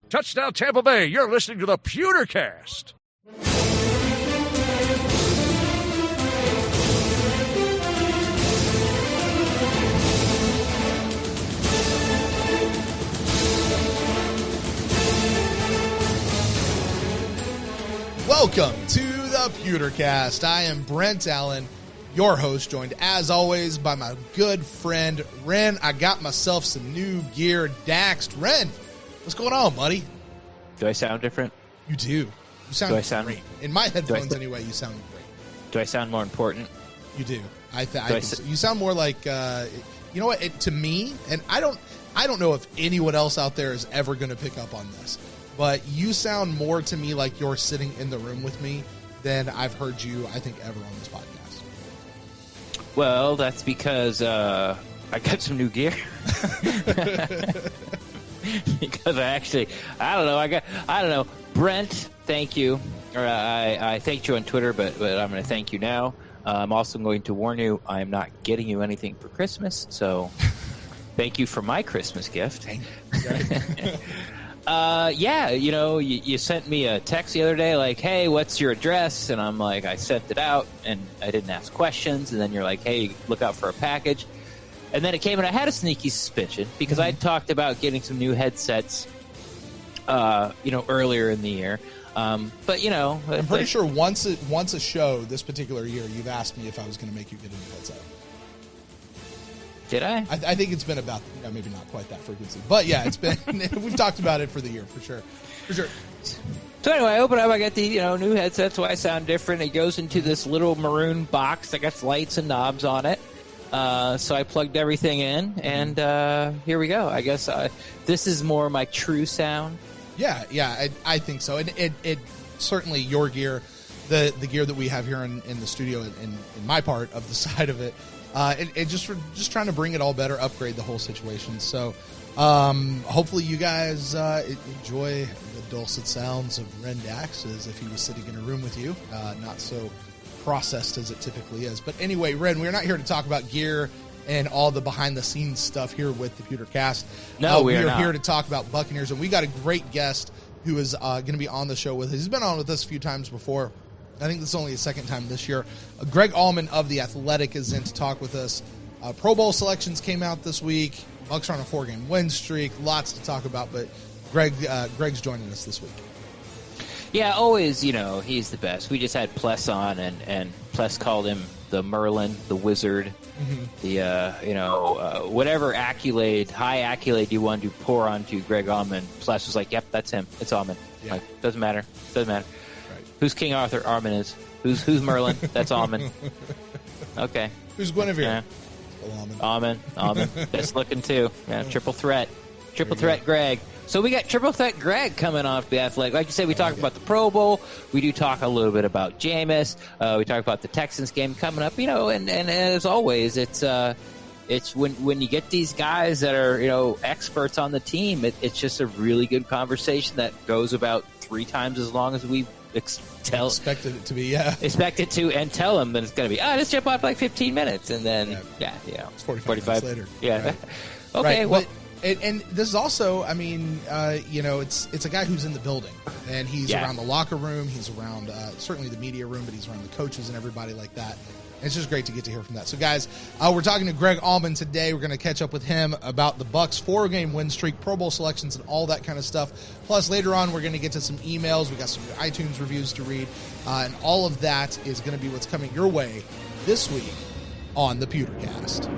Touchdown Tampa Bay. You're listening to the Pewtercast. Welcome to the Pewtercast. I am Brent Allen, your host, joined as always by my good friend Ren. I got myself some new gear daxed. Ren, what's going on, buddy? Do I sound different? You do. You sound great. In my headphones anyway, you sound great. Do I sound more important? You do. I think so. You sound more like, you know what, to me, and I don't know if anyone else out there is ever going to pick up on this, but you sound more to me like you're sitting in the room with me than I've heard you, I think, ever on this podcast. Well, that's because I got some new gear. Because I don't know. Brent, thank you. Or I thanked you on Twitter, but I'm going to thank you now. I'm also going to warn you, I'm not getting you anything for Christmas, so thank you for my Christmas gift. Yeah, you sent me a text the other day like, hey, what's your address? And I'm like, I sent it out, and I didn't ask questions. And then you're like, hey, look out for a package. And then it came, and I had a sneaky suspicion because I talked about getting some new headsets, earlier in the year. But, I'm pretty sure once a show this particular year, you've asked me if I was going to make you get a new headset. Did I? I think it's been about, maybe not quite that frequency. But, yeah, it's been, we've talked about it for the year, for sure. So anyway, I open up, I got the, new headset, so I sound different. It goes into this little maroon box that got lights and knobs on it. So I plugged everything in, and here we go. I guess this is more my true sound. Yeah, I think so. And it certainly your gear, the gear that we have here in the studio, in my part of the side of it, it just trying to bring it all better, upgrade the whole situation. So hopefully you guys enjoy the dulcet sounds of Ren Dax as if he was sitting in a room with you, not so processed as it typically is. But anyway, Ren, we're not here to talk about gear and all the behind-the-scenes stuff here with the Pewtercast. No, we are here to talk about Buccaneers, and we got a great guest who is going to be on the show with us. He's been on with us a few times before. I think this is only his second time this year. Greg Auman of The Athletic is in to talk with us. Pro Bowl selections came out this week. Bucs are on a 4-game win streak. Lots to talk about, but Greg's joining us this week. Yeah, always, he's the best. We just had Pless on, and Pless called him the Merlin, the Wizard, the, whatever high accolade you wanted to pour onto Greg Auman. Pless was like, yep, that's him. It's Auman. Yeah. Like, doesn't matter. Right. Who's King Arthur? Auman is. Who's Merlin? That's Auman. Okay. Who's Guinevere? Yeah. Auman. Best looking too. Yeah, triple threat. Greg. So we got Triple Threat Greg coming off The Athletic. Like you said, we talked about the Pro Bowl. We do talk a little bit about Jameis. We talk about the Texans game coming up. And as always, it's when you get these guys that are experts on the team. It's just a really good conversation that goes about 3 times as long as we expected it to be. Yeah, expect it to, and tell them that it's going to be. Let's jump off like 15 minutes, and then it's 45 minutes later. Yeah. Right. Okay. Right. Well. And this is also, it's a guy who's in the building, and he's around the locker room. He's around certainly the media room, but he's around the coaches and everybody like that. And it's just great to get to hear from that. So, guys, we're talking to Greg Auman today. We're going to catch up with him about the Bucs 4-game win streak, Pro Bowl selections, and all that kind of stuff. Plus, later on, we're going to get to some emails. We got some iTunes reviews to read, and all of that is going to be what's coming your way this week on the Pewtercast.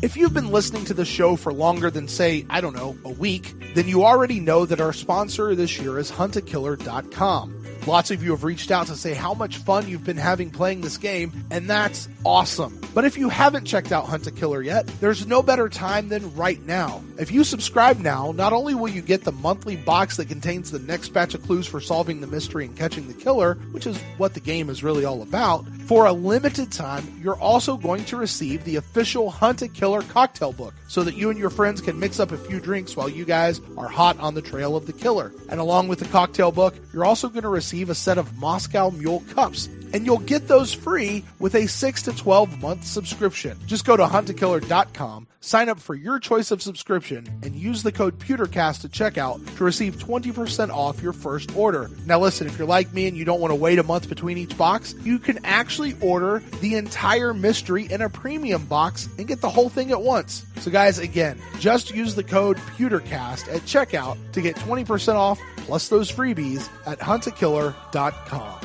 If you've been listening to the show for longer than, say, I don't know, a week, then you already know that our sponsor this year is huntakiller.com. Lots of you have reached out to say how much fun you've been having playing this game, and that's awesome. But if you haven't checked out Hunt a Killer yet, there's no better time than right now. If you subscribe now, not only will you get the monthly box that contains the next batch of clues for solving the mystery and catching the killer, which is what the game is really all about, for a limited time, you're also going to receive the official Hunt a Killer cocktail book, so that you and your friends can mix up a few drinks while you guys are hot on the trail of the killer. And along with the cocktail book, you're also going to receive receive a set of Moscow Mule cups, and you'll get those free with a 6 to 12 month subscription. Just go to huntakiller.com, sign up for your choice of subscription, and use the code PewterCast at checkout to receive 20% off your first order. Now listen, if you're like me and you don't want to wait a month between each box, you can actually order the entire mystery in a premium box and get the whole thing at once. So guys, again, just use the code PewterCast at checkout to get 20% off plus those freebies at huntakiller.com.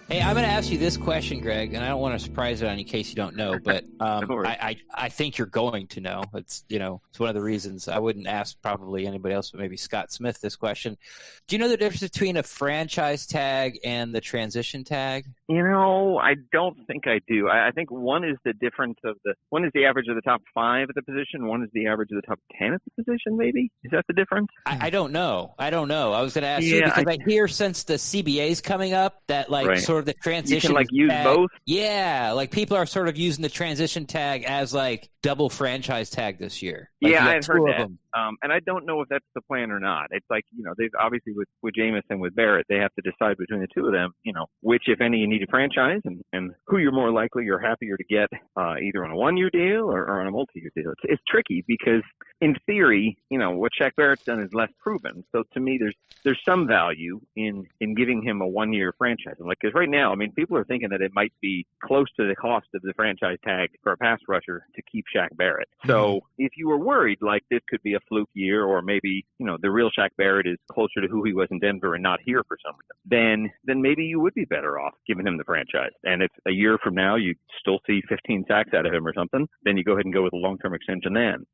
Hey, I'm going to ask you this question, Greg, and I don't want to surprise it on you in case you don't know, but I think you're going to know. It's one of the reasons I wouldn't ask probably anybody else, but maybe Scott Smith this question. Do you know the difference between a franchise tag and the transition tag? I don't think I do. I think one is the difference of one is the average of the top 5 at the position. One is the average of the top 10 at the position, maybe? Is that the difference? I don't know. I was going to ask you because I hear since the CBA's coming up that sort of the transition you can use tag, both. Yeah, people are sort of using the transition tag as double franchise tag this year. I've heard that. And I don't know if that's the plan or not. It's they've obviously with Jameis and with Barrett, they have to decide between the two of them, which, if any, you need to franchise and who you're more likely or happier to get either on a 1-year deal or on a multi-year deal. It's tricky because in theory, what Shaq Barrett's done is less proven. So to me, there's some value in giving him a 1-year franchise. Because right now, people are thinking that it might be close to the cost of the franchise tag for a pass rusher to keep Shaq Barrett. So if you were worried this could be a fluke year, or maybe, the real Shaq Barrett is closer to who he was in Denver and not here for some reason, then maybe you would be better off giving him the franchise. And if a year from now you still see 15 sacks out of him or something, then you go ahead and go with a long-term extension then.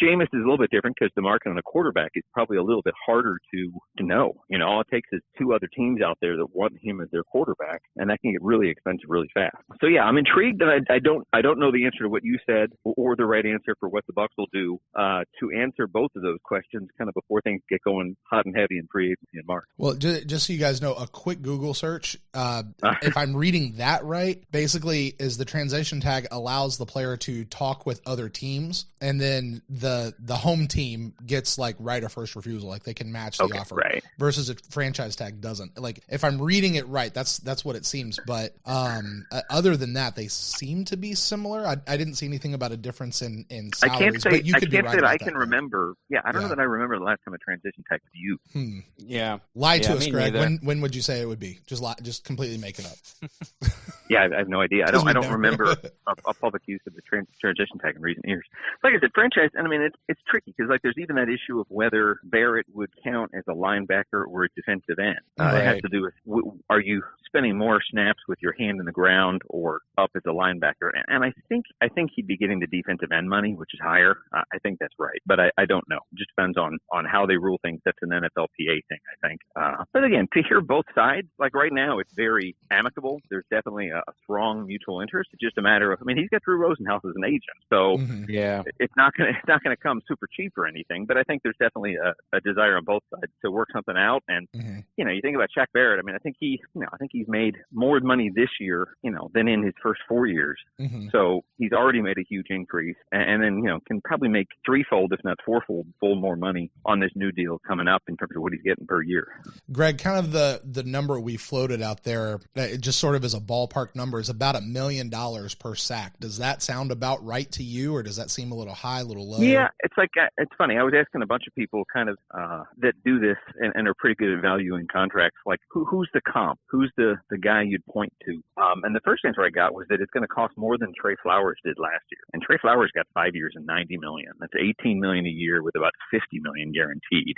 Jameis is a little bit different because the market on a quarterback is probably a little bit harder to know. All it takes is 2 other teams out there that want him as their quarterback, and that can get really expensive really fast. So yeah, I'm intrigued, and I don't know the answer to what you said or the right answer for what the Bucs will do to answer both of those questions kind of before things get going hot and heavy in free agency in March. Well, just so you guys know, a quick Google search, if I'm reading that right, basically is the transition tag allows the player to talk with other teams, and then the home team gets right of first refusal, they can match the offer, right? Versus a franchise tag doesn't. If I'm reading it right, that's what it seems. But other than that, they seem to be similar. I didn't see anything about a difference in salaries, but you could be right about I can remember. Yeah, I don't know that I remember the last time a transition tag was used. Yeah. Lie to us, Greg. When would you say it would be? Just completely make it up. Yeah, I have no idea. I don't remember a public use of the transition tag in recent years. Like I said, franchise, and it's tricky because there's even that issue of whether Barrett would count as a linebacker or a defensive end. It has to do with are you spending more snaps with your hand in the ground or up as a linebacker? And I think he'd be getting the defensive end money, which is higher. I think that's right, but I don't know. It just depends on how they rule things. That's an NFLPA thing, I think. But again, to hear both sides, right now, it's very amicable. There's definitely a strong mutual interest. It's just a matter of, he's got Drew Rosenhaus as an agent, so it's not gonna come super cheap or anything. But I think there's definitely a desire on both sides to work something out. And you think about Shaq Barrett. I think he's made more money this year, than in his first 4 years. So he's already made a huge increase, and then can probably make threefold, if not fourfold, more money on this new deal coming up in terms of what he's getting per year. Greg, kind of the number we floated out there, just sort of as a ballpark number, is about $1 million per sack. Does that sound about right to you, or does that seem a little high, a little low? Yeah, it's it's funny. I was asking a bunch of people kind of that do this and are pretty good at valuing contracts, who's the comp? Who's the guy you'd point to? And the first answer I got was that it's going to cost more than Trey Flowers did last year. And Trey Flowers got 5 years and $90 million. That's $18 million a year with about $50 million guaranteed.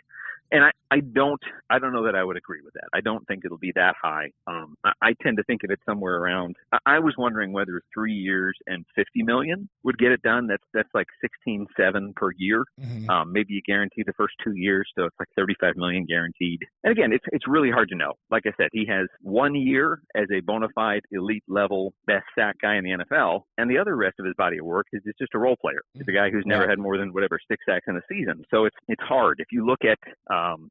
And I don't know that I would agree with that. I don't think it'll be that high. I tend to think of it somewhere around. I was wondering whether 3 years and $50 million would get it done. That's like 16.7 per year. Maybe you guarantee the first 2 years, so it's like $35 million guaranteed. And again, it's really hard to know. Like I said, he has 1 year as a bona fide elite level best sack guy in the NFL, and the other rest of his body of work is just a role player. He's a guy who's never had more than 6 sacks in a season. So it's hard. If you look at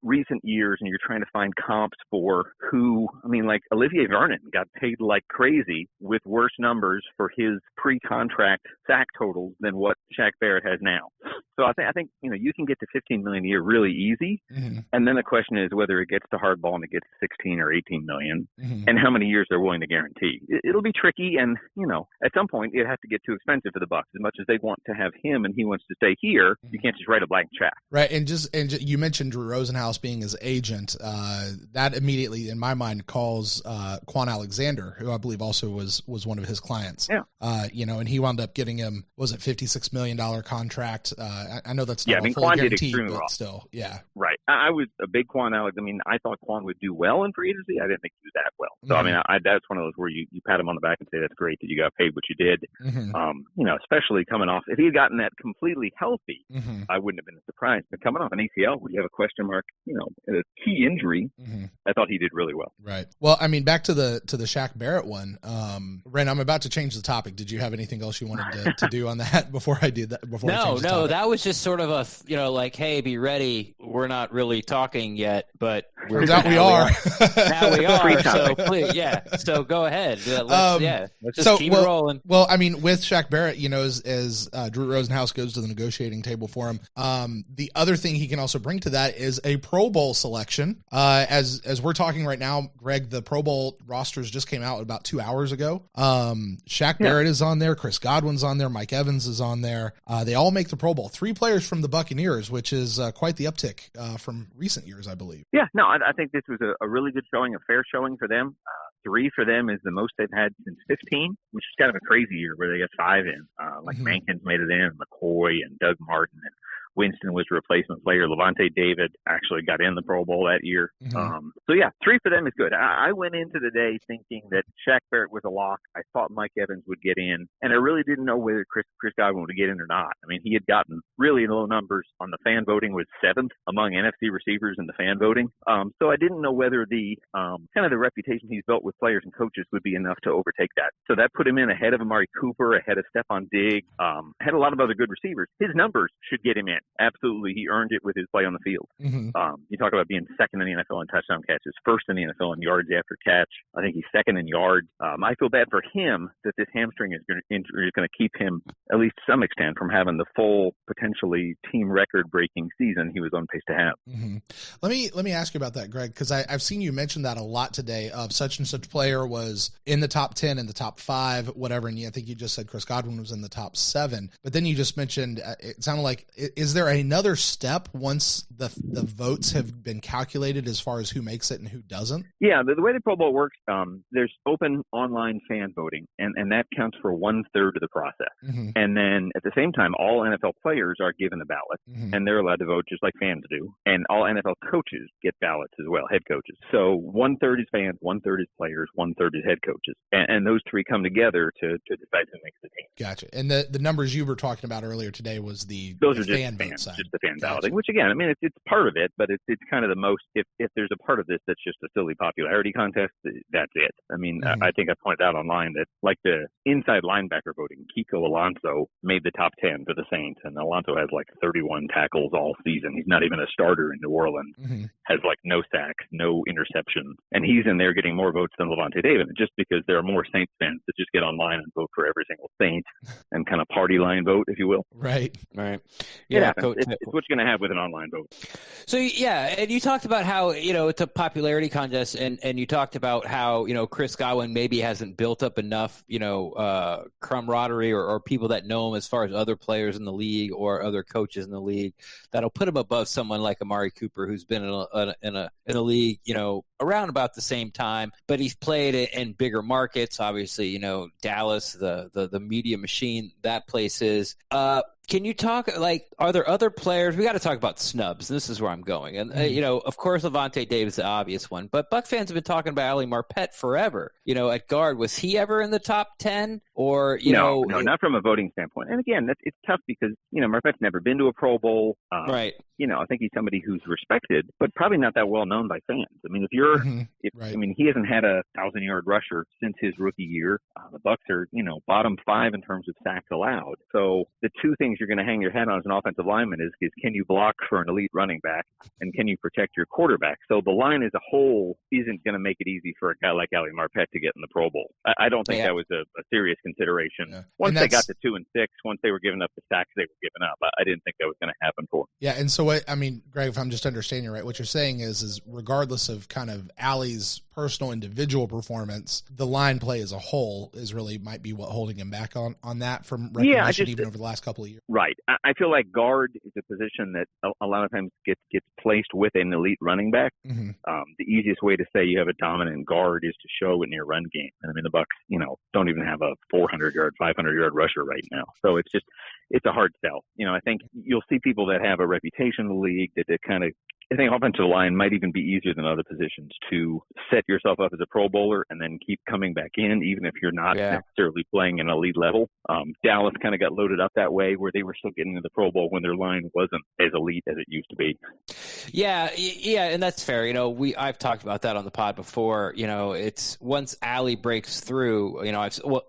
recent years and you're trying to find comps for who, like Olivier Vernon got paid like crazy with worse numbers for his pre-contract sack totals than what Shaq Barrett has now. So I think you can get to $15 million a year really easy, and then the question is whether it gets to hardball and it gets 16 or 18 million, and how many years they're willing to guarantee. It'll be tricky, and at some point it has to get too expensive for the Bucs. As much as they want to have him and he wants to stay here, you can't just write a blank check. Right, and you mentioned Drew Rosenhaus being his agent. That immediately, in my mind, calls Quan Alexander, who I believe also was one of his clients. Yeah, and he wound up getting him, was it $56 million contract? I know that's not fully Quan did guaranteed, extremely but well. Still, yeah. Right. I was a big Quan Alex. I thought Quan would do well in free agency. I didn't think he was that well. So, that's one of those where you pat him on the back and say, that's great that you got paid what you did. Especially coming off, if he had gotten that completely healthy, I wouldn't have been surprised. But coming off an ACL, where you have a question mark, a key injury, I thought he did really well. Right. Well, back to the Shaq Barrett one. Ren, I'm about to change the topic. Did you have anything else you wanted to do on that before I did that? No, that was just sort of a, hey, be ready. We're not really talking yet, but we are. Now we are. So please, so go ahead. Let's just keep it rolling. Well, with Shaq Barrett, as Drew Rosenhaus goes to the negotiating table for him, the other thing he can also bring to that is a Pro Bowl selection. As we're talking right now, Greg, the Pro Bowl rosters just came out about 2 hours ago. Shaq Barrett is on there. Chris Godwin's on there. Mike Evans is on there. They all make the Pro Bowl. 3 players from the Buccaneers, which is quite the uptick from recent years, I believe. Yeah, no, I think this was a really good showing, a fair showing for them. 3 for them is the most they've had since 15, which is kind of a crazy year where they got 5 in. Mankins made it in, McCoy and Doug Martin, and Winston was a replacement player. Levante David actually got in the Pro Bowl that year. 3 for them is good. I went into the day thinking that Shaq Barrett was a lock. I thought Mike Evans would get in, and I really didn't know whether Chris Godwin would get in or not. He had gotten really low numbers on the fan voting, was 7th among NFC receivers in the fan voting. So I didn't know whether the kind of the reputation he's built with players and coaches would be enough to overtake that. So that put him in ahead of Amari Cooper, ahead of Stephon Diggs, had a lot of other good receivers. His numbers should get him in. Absolutely, he earned it with his play on the field. You talk about being second in the NFL in touchdown catches, first in the NFL in yards after catch. I think he's second in yards. I feel bad for him that this hamstring injury is going to keep him, at least to some extent, from having the full, potentially team record-breaking season he was on pace to have. Let me ask you about that, Greg, because I've seen you mention that a lot today. Of such and such player was in the top 10, in the top 5, whatever, and I think you just said Chris Godwin was in the top 7. But then you just mentioned it sounded like, is there another step once the votes have been calculated as far as who makes it and who doesn't? Yeah, the way the Pro Bowl works, there's open online fan voting, and that counts for 1/3 of the process. And then at the same time, all NFL players are given a ballot, and they're allowed to vote just like fans do. And all NFL coaches get ballots as well, head coaches. So 1/3 is fans, 1/3 is players, 1/3 is head coaches. And those 3 come together to decide who makes the team. Gotcha. And the numbers you were talking about earlier today was those are just fans, just the fan balloting, which again, it's part of it, but it's kind of the most, if there's a part of this that's just a silly popularity contest, that's it. I think I pointed out online that like the inside linebacker voting, Kiko Alonso made the top 10 for the Saints, and Alonso has like 31 tackles all season. He's not even a starter in New Orleans, has like no sacks, no interceptions, and he's in there getting more votes than Levante David, just because there are more Saints fans that just get online and vote for every single Saint and kind of party line vote, if you will. Right. Yeah, it's what you're going to have with an online vote. So, and you talked about how, it's a popularity contest, and you talked about how, Chris Godwin maybe hasn't built up enough, camaraderie or people that know him as far as other players in the league or other coaches in the league that'll put him above someone like Amari Cooper, who's been in a league, around about the same time, but he's played in bigger markets. Obviously, Dallas, the media machine that place is. Can you talk, are there other players? We got to talk about snubs, and this is where I'm going. And, of course, Levante David's the obvious one, but Buck fans have been talking about Ali Marpet forever, at guard. Was he ever in the top 10? Or, No, not from a voting standpoint. And again, it's tough because, Marpet's never been to a Pro Bowl. Right. I think he's somebody who's respected, but probably not that well known by fans. I mean, he hasn't had a 1,000-yard rusher since his rookie year. The Bucs are, bottom 5 in terms of sacks allowed. So the two things you're going to hang your hat on as an offensive lineman is can you block for an elite running back and can you protect your quarterback? So the line as a whole isn't going to make it easy for a guy like Ali Marpet to get in the Pro Bowl. I don't think that was a serious consideration. Yeah. Once they got to 2 and 6, once they were giving up the sacks they were giving up, I didn't think that was going to happen for them. Yeah, and so Greg, if I'm just understanding you right, what you're saying is regardless of kind of Ali's personal individual performance, the line play as a whole might be what holding him back on that from recognition even over the last couple of years. Right. I feel like guard is a position that a lot of times gets placed with an elite running back. Mm-hmm. The easiest way to say you have a dominant guard is to show it in your run game. And I mean, the Bucs, don't even have a 400-yard, 500-yard rusher right now. So it's a hard sell. I think you'll see people that have a reputation in the league that kind of, I think offensive line might even be easier than other positions to set yourself up as a Pro Bowler and then keep coming back in, even if you're not necessarily playing an elite level. Dallas kind of got loaded up that way where they were still getting into the Pro Bowl when their line wasn't as elite as it used to be. Yeah, and that's fair. I've talked about that on the pod before. It's once Ali breaks through,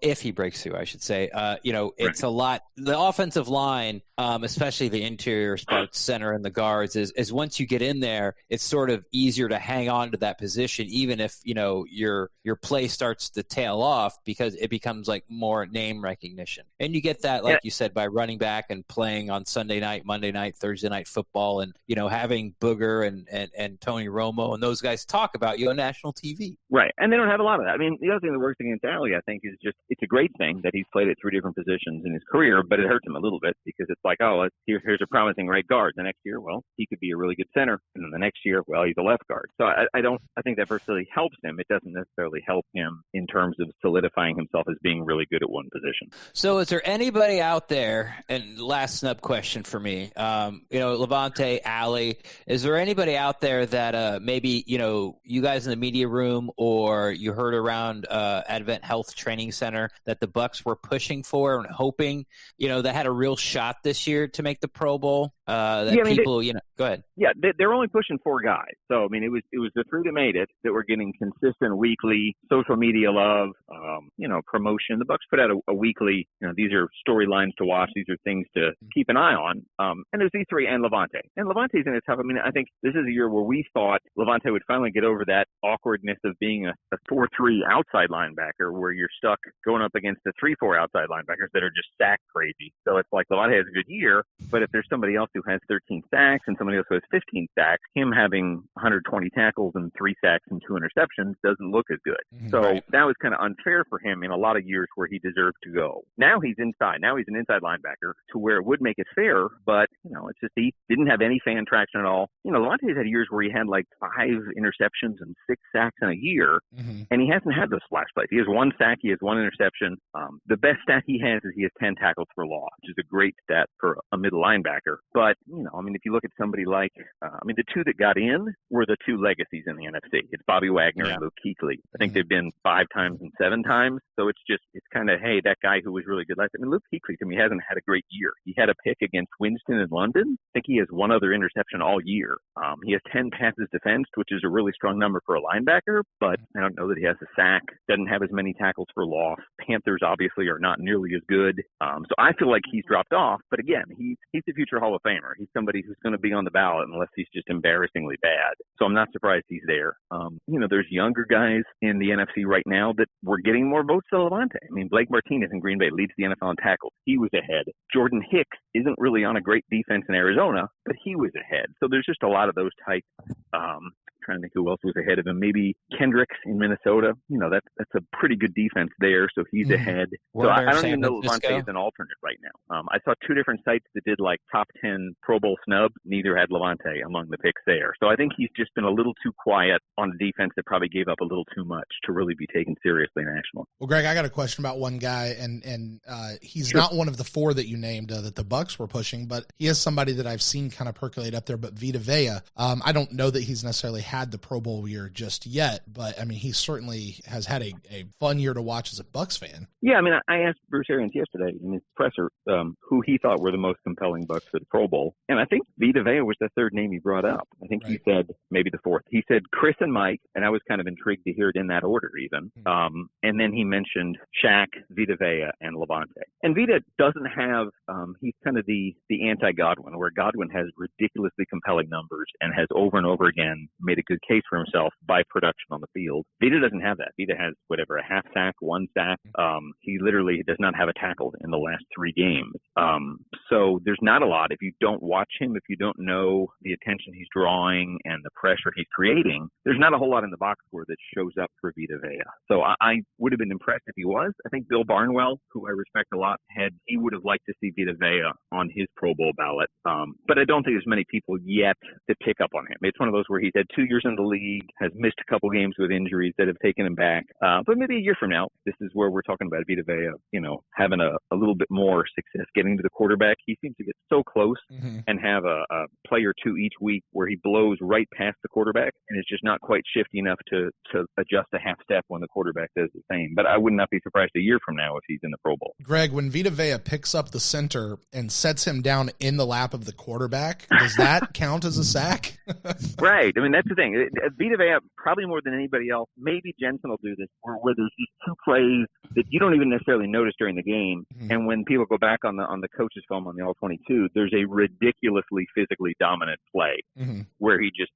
if he breaks through, I should say, it's a lot. The offensive line, especially the interior spots, center and the guards, is once you get in there, it's sort of easier to hang on to that position, even if your play starts to tail off because it becomes like more name recognition. And you get that, like you said, by running back and playing on Sunday night, Monday night, Thursday night football, and having Booger and Tony Romo and those guys talk about you on national TV. Right, and they don't have a lot of that. I mean, the other thing that works against Ali, I think, is just it's a great thing that he's played at 3 different positions in his career, but it hurts him a little bit because it's like, here's a promising right guard. The next year, well, he could be a really good center. And then the next year, well, he's a left guard. So I think that versatility helps him. It doesn't necessarily help him in terms of solidifying himself as being really good at one position. So is there anybody out there, and last snub question for me, Levante, Ali, is there anybody out there that maybe, you guys in the media room or you heard around Advent Health Training Center that the Bucs were pushing for and hoping, that had a real shot this year to make the Pro Bowl? Go ahead. Yeah, they're only pushing 4 guys. So, I mean, it was the 3 that made it that were getting consistent weekly social media love, promotion. The Bucs put out a weekly, these are storylines to watch. These are things to keep an eye on. And there's these 3 and Levante. And Levante's in a tough, I think this is a year where we thought Levante would finally get over that awkwardness of being a 4-3 outside linebacker where you're stuck going up against the 3-4 outside linebackers that are just sack crazy. So it's like Levante has a good year, but if there's somebody else who has 13 sacks and somebody else who has 15 sacks, him having 120 tackles and 3 sacks and 2 interceptions doesn't look as good. Mm-hmm. So that was kind of unfair for him in a lot of years where he deserved to go. Now he's inside. Now he's an inside linebacker to where it would make it fair, but, it's just he didn't have any fan traction at all. Levante's had years where he had like 5 interceptions and 6 sacks in a year, and he hasn't had those splash plays. He has 1 sack, he has 1 interception. The best stat he has is he has 10 tackles for loss, which is a great stat for a middle linebacker. But, if you look at somebody like, the 2 that got in were the 2 legacies in the NFC. It's Bobby Wagner and Luke Kuechly. I think they've been 5 times and 7 times. So it's kind of, hey, that guy who was really good last time. Luke Kuechly, to me, hasn't had a great year. He had a pick against Winston in London. I think he has 1 other interception all year. He has 10 passes defensed, which is a really strong number for a linebacker, but I don't know that he has a sack. Doesn't have as many tackles for loss. Panthers obviously are not nearly as good. So I feel like he's dropped off. But again, he's the future Hall of Famer. He's somebody who's going to be on the ballot unless he's just embarrassingly bad. So I'm not surprised he's there. There's younger guys in the NFC right now that were getting more votes than Levante. Blake Martinez in Green Bay leads the NFL in tackles. He was ahead. Jordan Hicks isn't really on a great defense in Arizona, but he was ahead. So there's just a lot of those types. Trying to think who else was ahead of him. Maybe Kendricks in Minnesota. That's a pretty good defense there, so he's ahead. So I don't even know Levante is an alternate right now. I saw 2 different sites that did like top 10 Pro Bowl snubs. Neither had Levante among the picks there. So I think he's just been a little too quiet on a defense that probably gave up a little too much to really be taken seriously nationally. Well, Greg, I got a question about one guy, and he's not one of the 4 that you named that the Bucs were pushing, but he is somebody that I've seen kind of percolate up there, but Vita Vea. I don't know that he's necessarily had had the Pro Bowl year just yet, but I mean, he certainly has had a fun year to watch as a Bucs fan. Yeah, I mean, I asked Bruce Arians yesterday in his presser who he thought were the most compelling Bucs for the Pro Bowl, and I think Vita Vea was the third name he brought up. I think he said maybe the fourth. He said Chris and Mike, and I was kind of intrigued to hear it in that order even. And then he mentioned Shaq, Vita Vea, and Levante. And Vita doesn't have, he's kind of the anti-Godwin, where Godwin has ridiculously compelling numbers and has over and over again made a good case for himself by production on the field. Vita doesn't have that. Vita has whatever, a half sack, one sack. He literally does not have a tackle in the last 3 games. So there's not a lot. If you don't watch him, if you don't know the attention he's drawing and the pressure he's creating, there's not a whole lot in the box score that shows up for Vita Vea. So I would have been impressed if he was. I think Bill Barnwell, who I respect a lot, he would have liked to see Vita Vea on his Pro Bowl ballot. But I don't think there's many people yet to pick up on him. It's one of those where he's had 2 years in the league, has missed a couple games with injuries that have taken him back. But maybe a year from now, this is where we're talking about Vita Vea, having a little bit more success getting to the quarterback. He seems to get so close and have a play or two each week where he blows right past the quarterback and is just not quite shifty enough to adjust a half step when the quarterback does the same. But I would not be surprised a year from now if he's in the Pro Bowl. Greg, when Vita Vea picks up the center and sets him down in the lap of the quarterback, does that count as a sack? Right. I mean, that's the thing. Vita Vea, probably more than anybody else, maybe Jensen will do this, where there's these 2 plays that you don't even necessarily notice during the game. And when people go back on the coach's film on the All-22, there's a ridiculously physically dominant play where he just,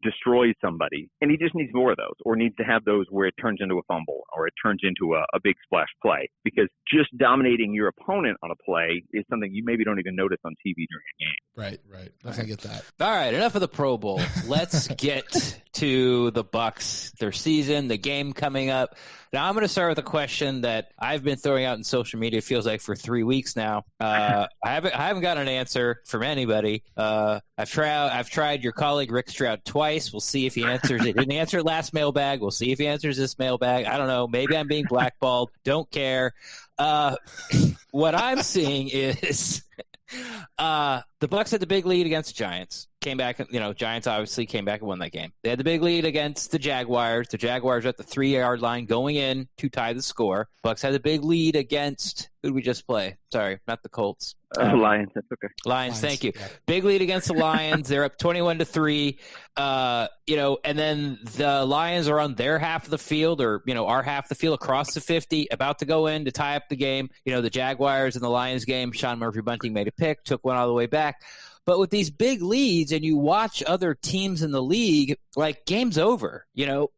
destroys somebody. And he just needs more of those, or needs to have those where it turns into a fumble or it turns into a big splash play. Because just dominating your opponent on a play is something you maybe don't even notice on TV during a game. Right. I get that. All right, enough of the Pro Bowl. Let's get to the Bucs, their season, the game coming up. Now, I'm going to start with a question that I've been throwing out in social media, it feels like, for 3 weeks now. I haven't got an answer from anybody. I've tried your colleague Rick Stroud twice. We'll see if he answers it. Didn't answer it last mailbag. We'll see if he answers this mailbag. I don't know. Maybe I'm being blackballed. Don't care. What I'm seeing is the Bucs had the big lead against the Giants. Came back, Giants obviously came back and won that game. They had the big lead against the Jaguars. The Jaguars were at the 3-yard line going in to tie the score. Bucs had the big lead against, who did we just play? Sorry, not the Colts. Lions, that's okay. Lions, thank you. Yeah. Big lead against the Lions. They're up 21-3. And then the Lions are on their half of the field, or our half of the field, across the 50, about to go in to tie up the game. The Jaguars in the Lions game, Sean Murphy-Bunting made a pick, took one all the way back. But with these big leads, and you watch other teams in the league, like, game's over,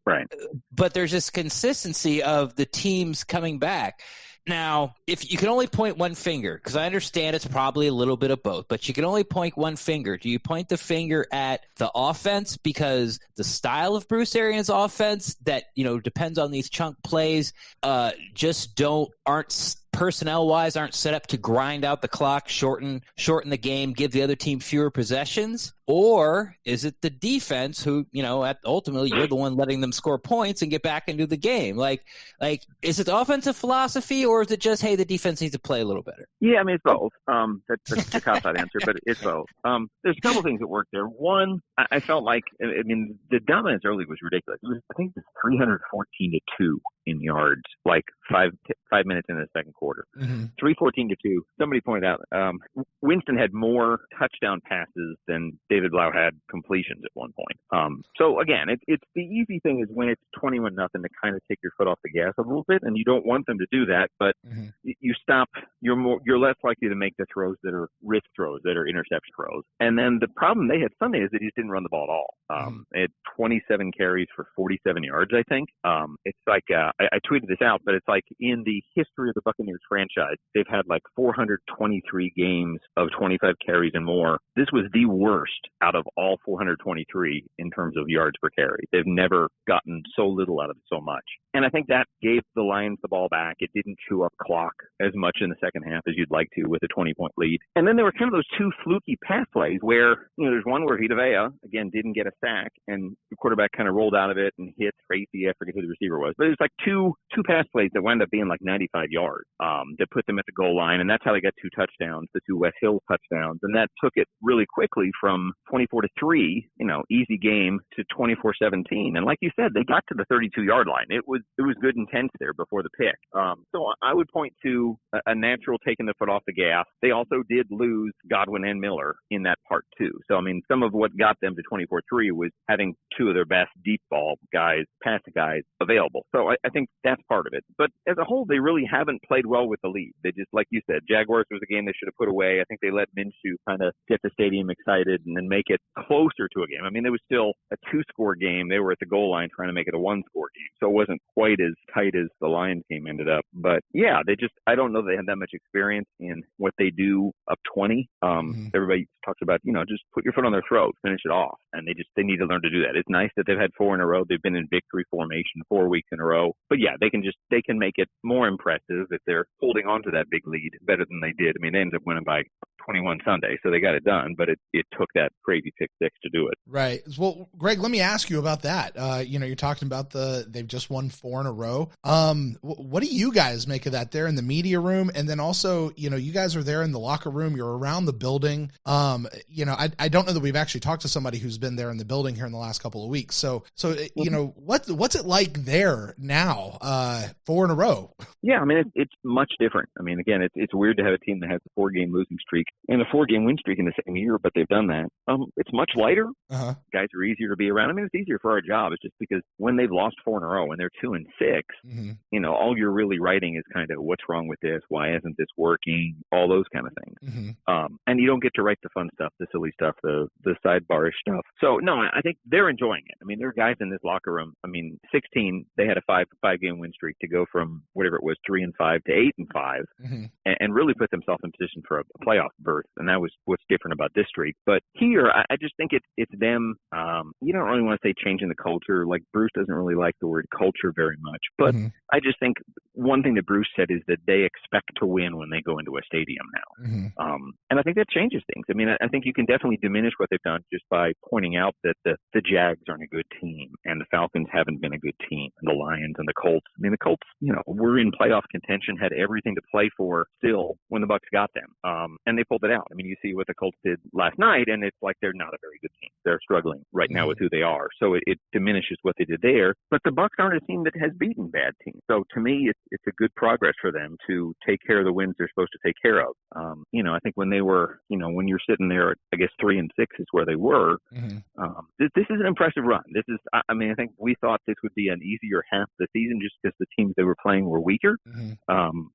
Right. But there's this consistency of the teams coming back. Now, if you can only point one finger, because I understand it's probably a little bit of both, but you can only point one finger. Do you point the finger at the offense, because the style of Bruce Arians' offense that, depends on these chunk plays, aren't personnel-wise aren't set up to grind out the clock, shorten the game, give the other team fewer possessions? Or is it the defense who, ultimately you're the one letting them score points and get back into the game? Like, is it the offensive philosophy, or is it just, hey, the defense needs to play a little better? Yeah, I mean, it's both. That's the cop-out answer, but it's both. There's a couple things that work there. One, I felt like, the dominance early was ridiculous. I think it was 314-2 in yards, like 5 minutes into the second quarter. 314-2. Somebody pointed out, Winston had more touchdown passes than David Blau had completions at one point. So again, it's the easy thing is when it's 21-0 to kind of take your foot off the gas a little bit, and you don't want them to do that, but you stop. You're less likely to make the throws that are risk throws, that are interception throws. And then the problem they had Sunday is that he just didn't run the ball at all. They had 27 carries for 47 yards, I think. It's like I tweeted this out, but it's like in the history of the Buccaneers franchise, they've had like 423 games of 25 carries and more. This was the worst out of all 423 in terms of yards per carry. They've never gotten so little out of it so much. And I think that gave the Lions the ball back. It didn't chew up clock as much in the second half as you'd like to with a 20-point lead. And then there were kind of those 2 fluky pass plays where, there's one where Vita Vea, again, didn't get a sack, and the quarterback kind of rolled out of it and hit Tracy. I forget who the receiver was. But it was like two 2 pass plays that wound up being like 95 yards that put them at the goal line, and that's how they got 2 touchdowns, the 2 West Hill touchdowns, and that took it really quickly from 24-3, easy game, to 24-17. And like you said, they got to the 32-yard line. It was good intense there before the pick. So I would point to a natural taking the foot off the gas. They also did lose Godwin and Miller in that part too. So I mean, some of what got them to 24-3 was having 2 of their best deep ball guys, pass guys available. So I think that's part of it. But as a whole, they really haven't played well with the lead. They just, like you said, Jaguars was a game they should have put away. I think they let Minshew kind of get the stadium excited and then make it closer to a game. I mean, it was still a 2-score game. They were at the goal line trying to make it a 1-score game. So it wasn't quite as tight as the Lions game ended up. But yeah, I don't know they have that much experience in what they do up 20. Everybody talks about, just put your foot on their throat, finish it off. And they need to learn to do that. It's nice that they've had 4 in a row. They've been in victory formation 4 weeks in a row. But yeah, they can make it more impressive if they're holding on to that big lead better than they did. I mean, they ended up winning by 21 Sunday, so they got it done, but it took that crazy pick six to do it. Right. Well, Greg, let me ask you about that. You're talking about they've just won 4 in a row. What do you guys make of that there in the media room? And then also, you guys are there in the locker room, you're around the building. I don't know that we've actually talked to somebody who's been there in the building here in the last couple of weeks. So what's it like there now, 4 in a row? Yeah, I mean, it's much different. I mean, again, it's weird to have a team that has a 4-game losing streak and a 4-game win streak in the same year, but they've done that. It's much lighter. Guys are easier to be around. I mean, it's easier for our job. It's just because when they've lost 4 in a row and they're 2 and 6, all you're really writing is kind of what's wrong with this, why isn't this working, all those kind of things. And you don't get to write the fun stuff, the silly stuff, the sidebar-ish stuff. So no, I think they're enjoying it. I mean, there are guys in this locker room. I mean, 16, they had a 5-game win streak to go from whatever it was, 3-5 to 8-5, and really put themselves in position for a playoff berth. And that was what's different about this streak. But here, I just think it's them. You don't really want to say changing the culture. Like Bruce doesn't really like the word culture very much. But I just think one thing that Bruce said is that they expect to win when they go into a stadium now. And I think that changes things. I mean, I think you can definitely diminish what they've done just by pointing out that the Jags aren't a good team and the Falcons haven't been a good team, and the Lions and the Colts. I mean, the Colts, were in playoff contention, had everything to play for still when the Bucs got them. And they pulled it out. I mean, you see what the Colts did last night, and it's like they're not a very good team. They're struggling right now with who they are. So it diminishes what they did there. But the Bucs aren't a team that has beaten bad teams. So to me, it's a good progress for them to take care of the wins they're supposed to take care of. I think when they were, when you're sitting there, I guess 3 and 6 is where they were. This is an impressive run. I think we thought this would be an easier half of the season just because the teams they were playing were weaker.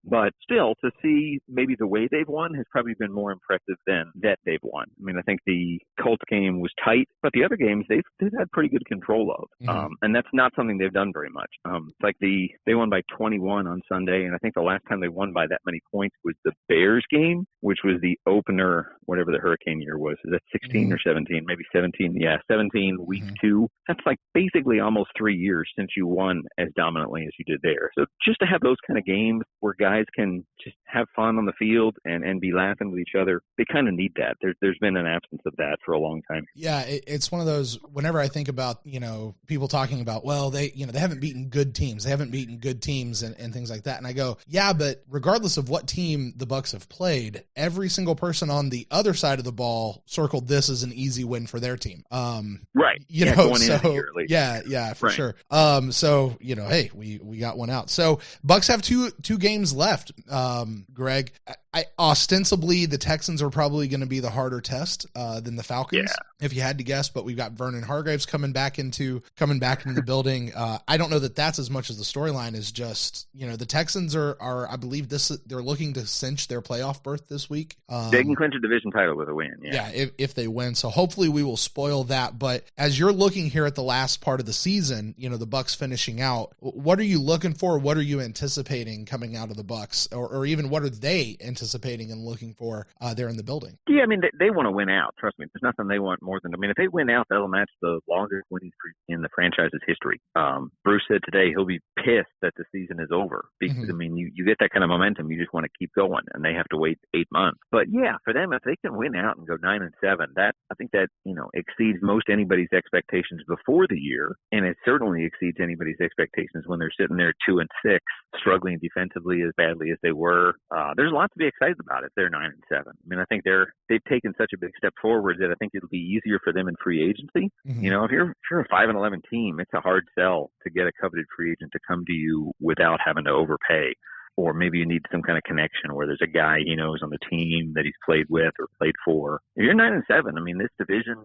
But still, to see maybe the way they've won has probably been more impressive than that they've won. I mean, I think the Colts game was tight, but the other games they've had pretty good control of. And that's not something they've done very much. It's like they won by 21 on Sunday, and I think the last time they won by that many points was the Bears game, which was the opener, whatever the Hurricane year was. Is that 16 or 17? Maybe 17. Yeah, 17, week 2. That's like basically almost 3 years since you won as dominantly as you did there. So just to have those kind of games where guys can just have fun on the field and be laughing with each other, they kind of need that. There's been an absence of that for a long time. Yeah, it's one of those, whenever I think about, people talking about, well, they haven't beaten good teams. They haven't beaten good teams and things like that. And I go, yeah, but regardless of what team the Bucs have played, every single person on the other side of the ball circled this as an easy win for their team. Right. For sure. Hey, we got one out. So Bucs have two games left. Greg, ostensibly the Texans are probably going to be the harder test than the Falcons, if you had to guess. But we've got Vernon Hargreaves coming back into the building. I don't know that that's as much as the storyline is just, the Texans are I believe they're looking to cinch their playoff berth this week. They can clinch a division title with a win. Yeah, if they win. So hopefully we will spoil that. But as you're looking here at the last part of the season, the Bucs finishing out, what are you looking for? What are you anticipating coming out of the Bucs, or even what are they anticipating anticipating and looking for there in the building. Yeah, I mean, they want to win out. Trust me. There's nothing they want more than, I mean, if they win out, that'll match the longest winning streak in the franchise's history. Bruce said today he'll be pissed that the season is over because, I mean, you get that kind of momentum. You just want to keep going, and they have to wait 8 months. But yeah, for them, if they can win out and go 9-7, that, I think that, exceeds most anybody's expectations before the year. And it certainly exceeds anybody's expectations when they're sitting there 2-6, struggling defensively as badly as they were. There's a lot to be excited about if they're 9-7. I mean, I think they've taken such a big step forward that I think it'll be easier for them in free agency. If you're a 5-11 team, it's a hard sell to get a coveted free agent to come to you without having to overpay. Or maybe you need some kind of connection where there's a guy he knows on the team that he's played with or played for. If you're 9-7, I mean, this division,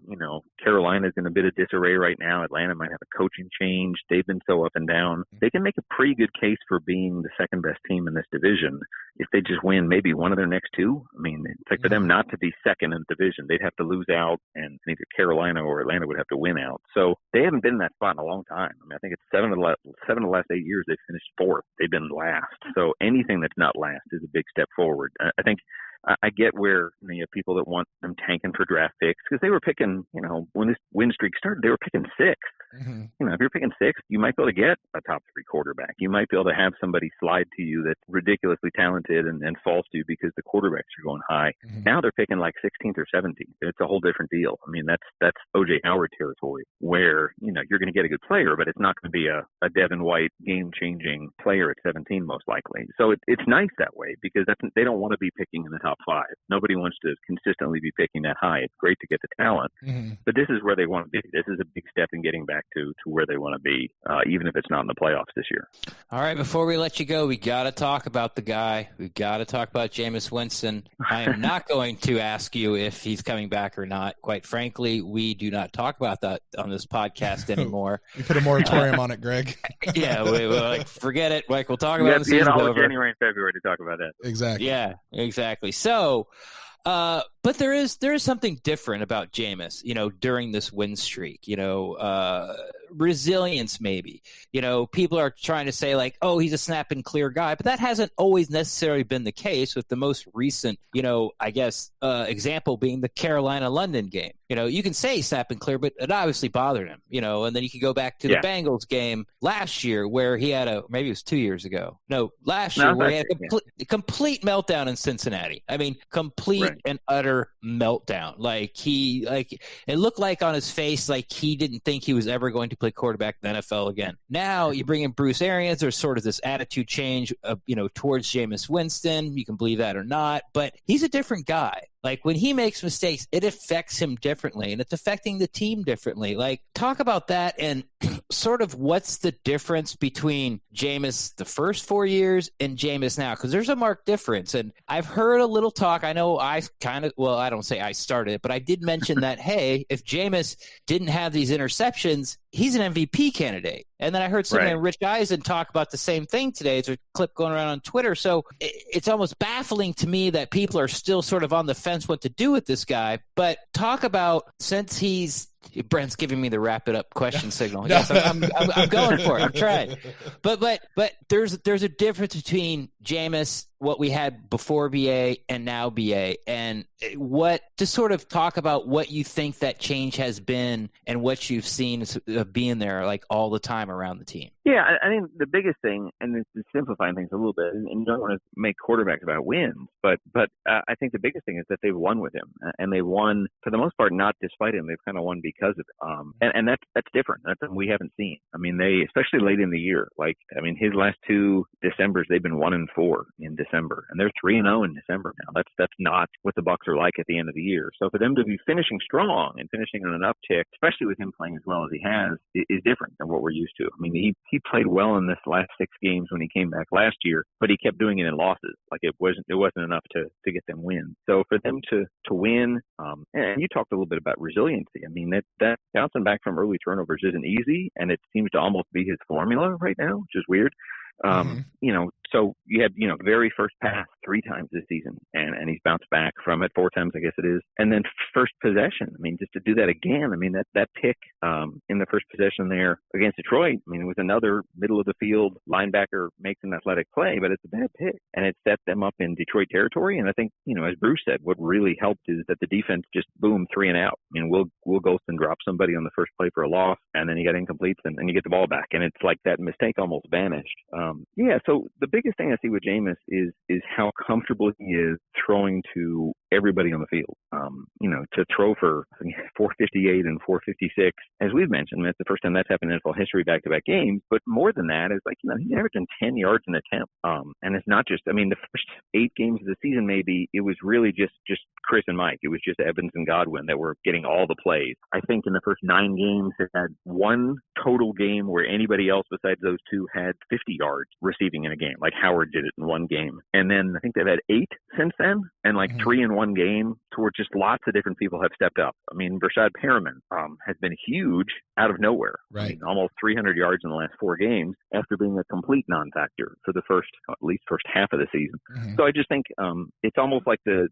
Carolina's in a bit of disarray right now. Atlanta might have a coaching change. They've been so up and down. They can make a pretty good case for being the second best team in this division if they just win maybe one of their next two. I mean, it's like for them not to be second in the division, they'd have to lose out, and either Carolina or Atlanta would have to win out. So they haven't been in that spot in a long time. I mean, I think it's 7 of the last 8 years they've finished fourth. They've been last. So anything that's not last is a big step forward. I think I get where you have people that want them tanking for draft picks because they were picking, when this win streak started, they were picking sixth. If you're picking sixth, you might be able to get a top 3 quarterback. You might be able to have somebody slide to you that's ridiculously talented and falls to you because the quarterbacks are going high. Now they're picking like 16th or 17th. It's a whole different deal. I mean, that's O.J. Howard territory where, you're going to get a good player, but it's not going to be a Devin White game-changing player at 17 most likely. So it's nice that way because they don't want to be picking in the top 5. Nobody wants to consistently be picking that high. It's great to get the talent, but this is where they want to be. This is a big step in getting back to where they want to be, even if it's not in the playoffs this year. All right, before we let you go, we got to talk about the guy. We got to talk about Jameis Winston. I am not going to ask you if he's coming back or not. Quite frankly, we do not talk about that on this podcast anymore. You put a moratorium on it, Greg. Yeah, we'll forget it. We'll talk about it. You have all of January and February to talk about that. Exactly. Yeah, exactly. So, but there is something different about Jameis, during this win streak, resilience maybe. People are trying to say like, oh, he's a snap and clear guy, but that hasn't always necessarily been the case with the most recent, example being the Carolina-London game. You can say snap and clear, but it obviously bothered him, and then you can go back to the Bengals game last year where he had maybe it was 2 years ago. Last year where he had a complete meltdown in Cincinnati. I mean, complete and utter meltdown. It looked like on his face, like he didn't think he was ever going to play quarterback in the NFL again. Now you bring in Bruce Arians, there's sort of this attitude change, towards Jameis Winston. You can believe that or not, but he's a different guy. Like when he makes mistakes, it affects him differently and it's affecting the team differently. Like talk about that and sort of what's the difference between Jameis the first 4 years and Jameis now? Because there's a marked difference. And I've heard a little talk. I know I don't say I started it, but I did mention that, hey, if Jameis didn't have these interceptions, he's an MVP candidate. And then I heard something Rich Eisen talk about the same thing today. There's a clip going around on Twitter. So it's almost baffling to me that people are still sort of on the fence what to do with this guy. But talk about, since Brent's giving me the wrap it up question signal. Yes, I'm going for it. I'm trying. But there's a difference between Jameis, what we had before BA and now BA, and what to sort of talk about what you think that change has been and what you've seen being there like all the time around the team. Yeah, I think the biggest thing, and this is simplifying things a little bit, and you don't want to make quarterbacks about wins, but I think the biggest thing is that they've won with him, and they won for the most part not despite him. They've kind of won because of it, and that's different. That's something we haven't seen. I mean, they especially late in the year. His last 2 Decembers, they've been 1-4 in December, and they're 3-0 in December now. That's not what the Bucs are like at the end of the year. So for them to be finishing strong and finishing on an uptick, especially with him playing as well as he has, is different than what we're used to. I mean, he played well in this last 6 games when he came back last year, but he kept doing it in losses. Like it wasn't enough to get them wins. So for them to win, and you talked a little bit about resiliency. I mean, that bouncing back from early turnovers isn't easy, and it seems to almost be his formula right now, which is weird. So you had, very first pass 3 times this season, and he's bounced back from it 4 times, I guess it is. And then first possession. I mean, just to do that again, I mean, that pick in the first possession there against Detroit, I mean, it was another middle of the field linebacker makes an athletic play, but it's a bad pick. And it set them up in Detroit territory. And I think, as Bruce said, what really helped is that the defense just boom, 3 and out. I mean, we'll ghost and drop somebody on the first play for a loss, and then you got incompletes, and you get the ball back. And it's like that mistake almost vanished. So the biggest thing I see with Jameis is how comfortable he is throwing to everybody on the field. To throw for 458 and 456, as we've mentioned, that's the first time that's happened in NFL history, back-to-back games. But more than that, is he's averaging 10 yards an attempt. And it's not just, the first 8 games of the season, maybe it was really just Chris and Mike. It was just Evans and Godwin that were getting all the plays. I think in the first 9 games, it had 1 total game where anybody else besides those 2 had 50 yards receiving in a game, like Howard did it in 1 game. And then I think they've had 8 since then, and 3 in 1 game, to where just lots of different people have stepped up. I mean, Rashad Perriman has been huge out of nowhere. Right. I mean, almost 300 yards in the last 4 games after being a complete non-factor for the first half of the season. Mm-hmm. So I just think it's almost like the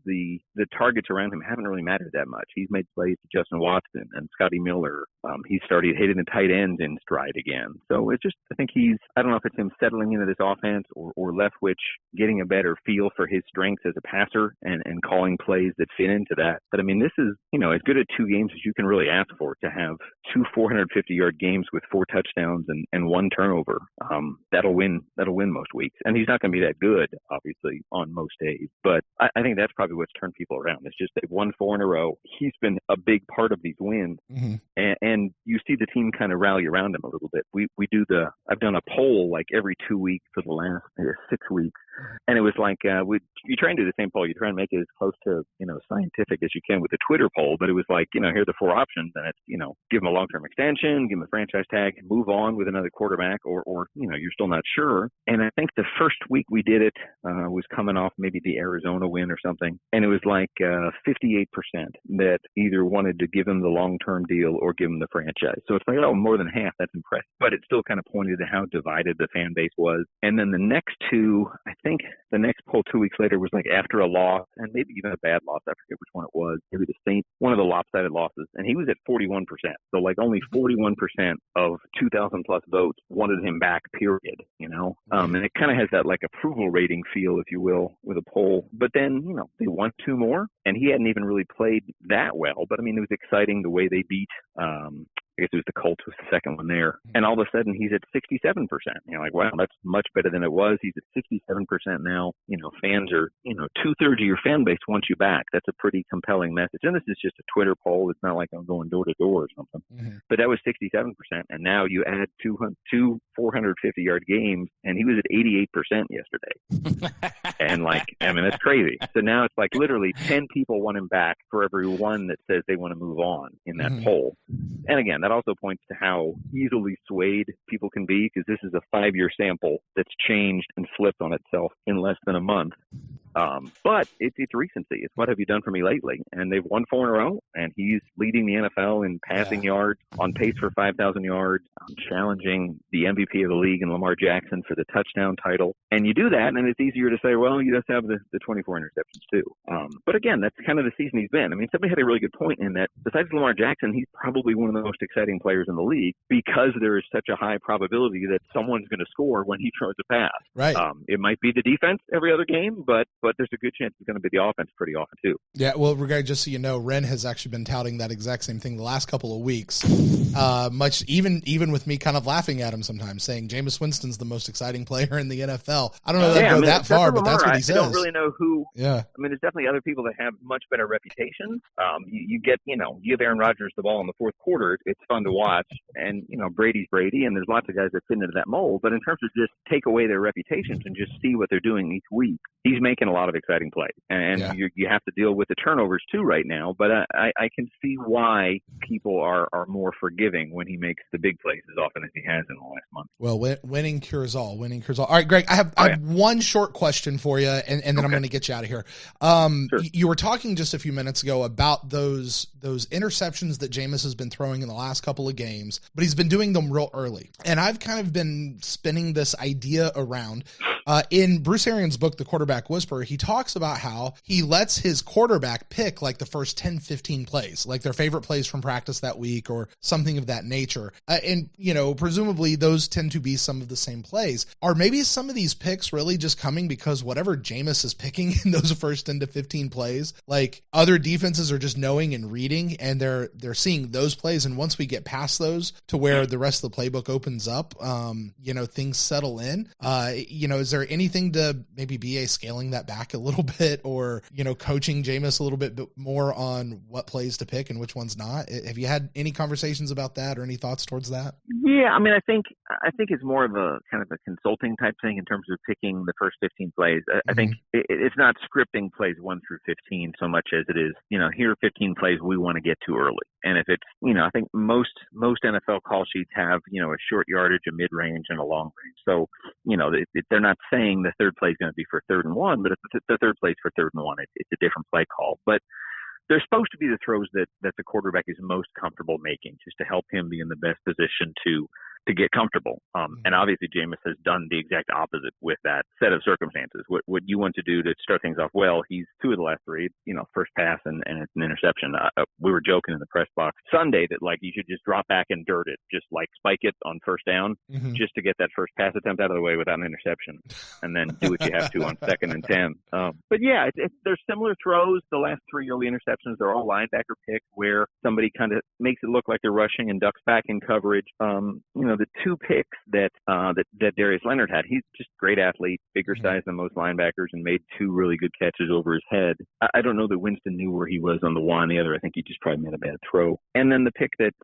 targets around him haven't really mattered that much. He's made plays to Justin Watson and Scotty Miller. He started hitting the tight ends in stride again. So it's just, I think I don't know if it's him settling into this offense or Leftwich getting a better feel for his strengths as a passer and calling plays that fit into that. But I mean, this is, as good at 2 games as you can really ask for, to have 2 450-yard games with 4 touchdowns and 1 turnover. That'll win most weeks. And he's not going to be that good, obviously, on most days. But I think that's probably what's turned people around. It's just they've won 4 in a row. He's been a big part of these wins. Mm-hmm. And you see the team kind of rally around him a little bit. I've done a poll like every 2 weeks for the last 6 weeks. And it was like, you try and do the same poll. You try and make it as close to, scientific as you can with the Twitter poll. But it was like, here are the 4 options. And it's, give him a long-term extension, give him a franchise tag, move on with another quarterback, or you're still not sure. And I think the first week we did it was coming off maybe the Arizona win or something. And it was like 58% that either wanted to give him the long-term deal or give him the franchise. So it's like, more than half. That's impressive. But it still kind of pointed to how divided the fan base was. And then the next 2, I think the next poll 2 weeks later was like after a loss, and maybe even a bad loss. I forget which one it was. Maybe the Saints, one of the lopsided losses. And he was at 41%. So like only 41% of 2,000 plus votes wanted him back, period, and it kind of has that like approval rating feel, if you will, with a poll. But then, they won 2 more, and he hadn't even really played that well. But I mean, it was exciting the way they beat, I guess it was the Colts was the second one there. And all of a sudden he's at 67%. Like, wow, that's much better than it was. He's at 67% now. Fans are, 2/3 of your fan base wants you back. That's a pretty compelling message. And this is just a Twitter poll. It's not like I'm going door to door or something. Mm-hmm. But that was 67%. And now you add 2 450-yard games, and he was at 88% yesterday. And that's crazy. So now it's like literally 10 people want him back for every one that says they want to move on in that poll. And again, that also points to how easily swayed people can be, because this is a 5-year sample that's changed and flipped on itself in less than a month. But it's recency. It's what have you done for me lately? And they've won 4 in a row, and he's leading the NFL in passing yards, on pace for 5,000 yards, challenging the MVP of the league and Lamar Jackson for the touchdown title. And you do that, and it's easier to say, well, you just have the 24 interceptions too. But again, that's kind of the season he's been. I mean, somebody had a really good point in that besides Lamar Jackson, he's probably one of the most exciting players in the league, because there is such a high probability that someone's going to score when he throws a pass. Right. It might be the defense every other game, but there's a good chance it's going to be the offense pretty often too. Yeah, well, just so you know, Ren has actually been touting that exact same thing the last couple of weeks. Much even with me kind of laughing at him sometimes, saying Jameis Winston's the most exciting player in the NFL. I don't know that go that far, but that's what he says. I don't really know who. Yeah. I mean, there's definitely other people that have much better reputations. You get, you give Aaron Rodgers the ball in the fourth quarter, it's fun to watch, and Brady's Brady, and there's lots of guys that fit into that mold. But in terms of just take away their reputations and just see what they're doing each week, he's making a lot of exciting plays, and you have to deal with the turnovers too right now. But I can see why people are more forgiving when he makes the big plays as often as he has in the last month. Well, winning cures all. Winning cures all. All right, Greg, I have one short question for you, and then I'm going to get you out of here. Sure. You were talking just a few minutes ago about those interceptions that Jameis has been throwing in the last couple of games, but he's been doing them real early. And I've kind of been spinning this idea around. In Bruce Arians' book, The Quarterback Whisperer, he talks about how he lets his quarterback pick like the first 10, 15 plays, like their favorite plays from practice that week or something of that nature. And, presumably those tend to be some of the same plays. Are maybe some of these picks really just coming because whatever Jameis is picking in those first 10 to 15 plays, like other defenses are just knowing and reading, and they're seeing those plays. And once we get past those to where the rest of the playbook opens up, things settle in. Is there anything to maybe BA scaling that back a little bit, or, coaching Jameis a little bit more on what plays to pick and which ones not? Have you had any conversations about that or any thoughts towards that? Yeah, I mean, I think it's more of a kind of a consulting type thing in terms of picking the first 15 plays. I think it's not scripting plays 1 through 15 so much as it is, here are 15 plays we want to get to early. And if it's, I think most NFL call sheets have, a short yardage, a mid-range, and a long range. So, they're not saying the third play is going to be for 3rd and 1, but if the third play is for 3rd and 1, it's a different play call. But they're supposed to be the throws that the quarterback is most comfortable making, just to help him be in the best position to get comfortable. And obviously Jameis has done the exact opposite with that set of circumstances. What you want to do to start things off well, he's 2 of the last 3, first pass and it's an interception. We were joking in the press box Sunday that you should just drop back and dirt it, just spike it on first down, just to get that first pass attempt out of the way without an interception, and then do what you have to on 2nd and 10. But yeah, there's similar throws. The last 3 early interceptions, they're all linebacker picks where somebody kind of makes it look like they're rushing and ducks back in coverage. The 2 picks that Darius Leonard had, he's just a great athlete, bigger size than most linebackers, and made 2 really good catches over his head. I don't know that Winston knew where he was on the one. The other, I think he just probably made a bad throw. And then the pick that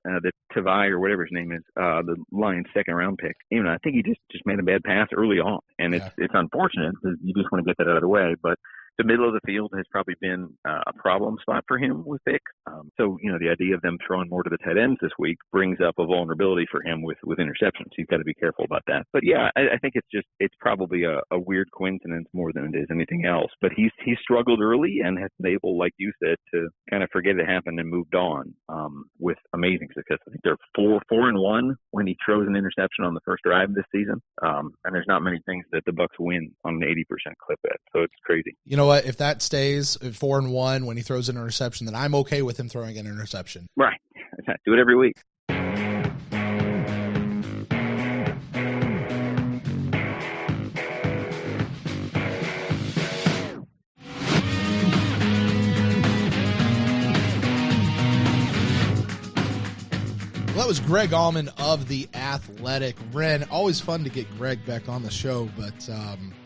Tavai, or whatever his name is, the Lions' 2nd round pick, I think he just made a bad pass early on. And it's unfortunate because you just want to get that out of the way. But the middle of the field has probably been a problem spot for him with picks. So, the idea of them throwing more to the tight ends this week brings up a vulnerability for him with interceptions. He's got to be careful about that. But yeah, I think it's probably a weird coincidence more than it is anything else. But he's struggled early and has been able, like you said, to kind of forget it happened and moved on with amazing success. I think they're 4-1 when he throws an interception on the first drive this season. And there's not many things that the Bucs win on an 80% clip at. So it's crazy. You know what? If that stays at 4-1 when he throws an interception, then I'm okay with him throwing an interception. Right. Do it every week. Well, that was Greg Auman of The Athletic. Ren, always fun to get Greg back on the show, but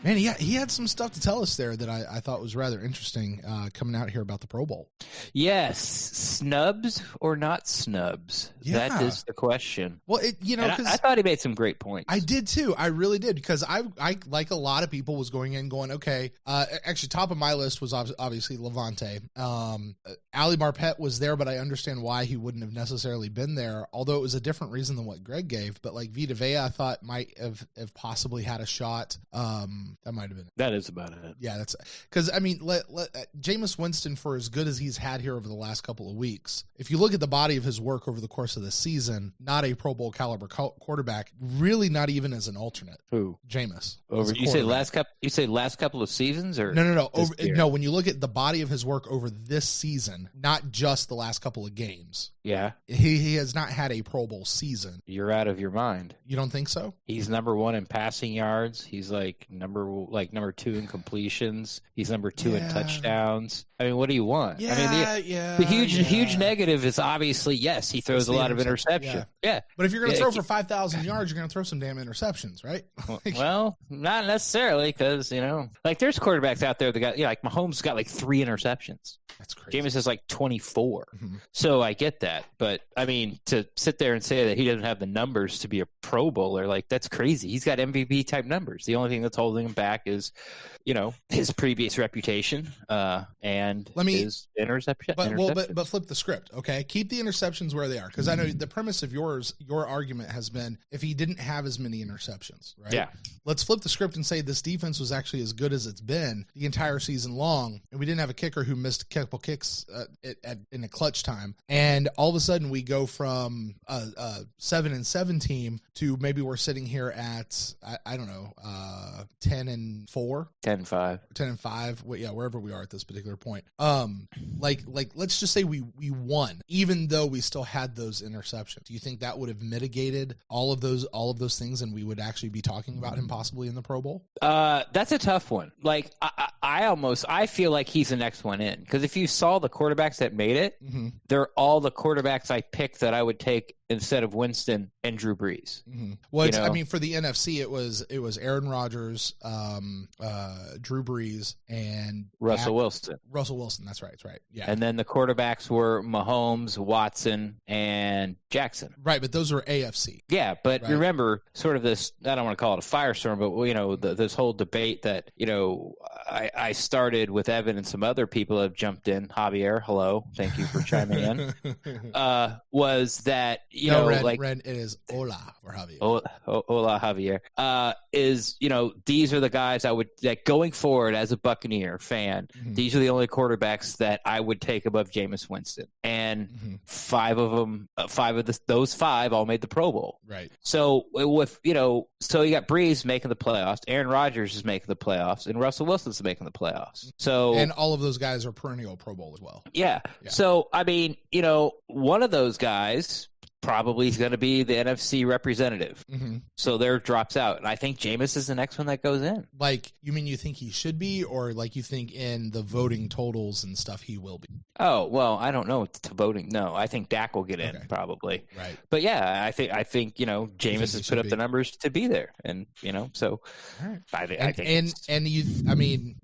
man, he had some stuff to tell us there that I thought was rather interesting coming out here about the Pro Bowl. Yes, snubs or not snubs? Yeah. That is the question. Well, because I thought he made some great points. I did too. I really did, because I like a lot of people was going in going, okay. Actually, top of my list was obviously Levante. Ali Marpet was there, but I understand why he wouldn't have necessarily been there. Although it was a different reason than what Greg gave, but Vita Vea I thought might have possibly had a shot. That might have been it. That is about it. Yeah, that's because Jameis Winston, for as good as he's had here over the last couple of weeks, if you look at the body of his work over the course of the season, not a Pro Bowl caliber quarterback, really not even as an alternate. Who? Jameis. Over you say last couple of seasons, or no. No, when you look at the body of his work over this season, not just the last couple of games. Yeah, he has not had a Pro Bowl season. You're out of your mind. You don't think so? He's number 1 in passing yards. He's number 2 in completions. He's number 2 in touchdowns. I mean, what do you want? The huge negative is obviously, yes, he throws a lot of interception. Yeah. But if you're going to throw for 5,000 yards, you're going to throw some damn interceptions, right? Well, not necessarily, because, there's quarterbacks out there that got, Mahomes got 3 interceptions. That's crazy. Jameis has 24. Mm-hmm. So I get that. But, I mean, to sit there and say that he doesn't have the numbers to be a Pro Bowler, that's crazy. He's got MVP type numbers. The only thing that's holding him back is, his previous reputation and his interception. But flip the script, okay? Keep the interceptions where they are, because I know the premise of your argument has been if he didn't have as many interceptions, right? Yeah. Let's flip the script and say this defense was actually as good as it's been the entire season long, and we didn't have a kicker who missed a couple kicks in a clutch time, and all of a sudden we go from a 7-7 team to maybe we're sitting here at I don't know 10-4, 10-5, 10-5. Yeah, wherever we are at this particular point. Like let's just say we won, even though we still had those interceptions. Do you think that would have mitigated all of those things, and we would actually be talking about him possibly in the Pro Bowl? That's a tough one. Like I feel like he's the next one in, because if you saw the quarterbacks that made it, they're all the quarterbacks I picked that I would take instead of Winston and Drew Brees. Well, I mean, for the NFC, it was Aaron Rodgers, Drew Brees, and Russell Wilson. Russell Wilson, that's right. Yeah. And then the quarterbacks were Mahomes, Watson, and Jackson. Right, but those were AFC. Yeah, but remember, sort of this, I don't want to call it a firestorm, but, this whole debate that, I started with Evan and some other people have jumped in. Javier, hello. Thank you for chiming in. Was that, Ren, it is hola for Javier. Hola, Javier. These are the guys I would, that going forward as a Buccaneer fan, these are the only quarterbacks that I would take above Jameis Winston. And those five all made the Pro Bowl. Right. So so you got Brees making the playoffs, Aaron Rodgers is making the playoffs, and Russell Wilson's making the playoffs. And all of those guys are perennial Pro Bowl as well. Yeah. So, I mean, one of those guys probably is going to be the NFC representative. So there drops out. And I think Jameis is the next one that goes in. Like, you mean you think he should be, or like you think in the voting totals and stuff he will be? Oh, well, I don't know to voting. No, I think Dak will get in probably. Right. But yeah, I think Jameis has put up the numbers to be there. And, so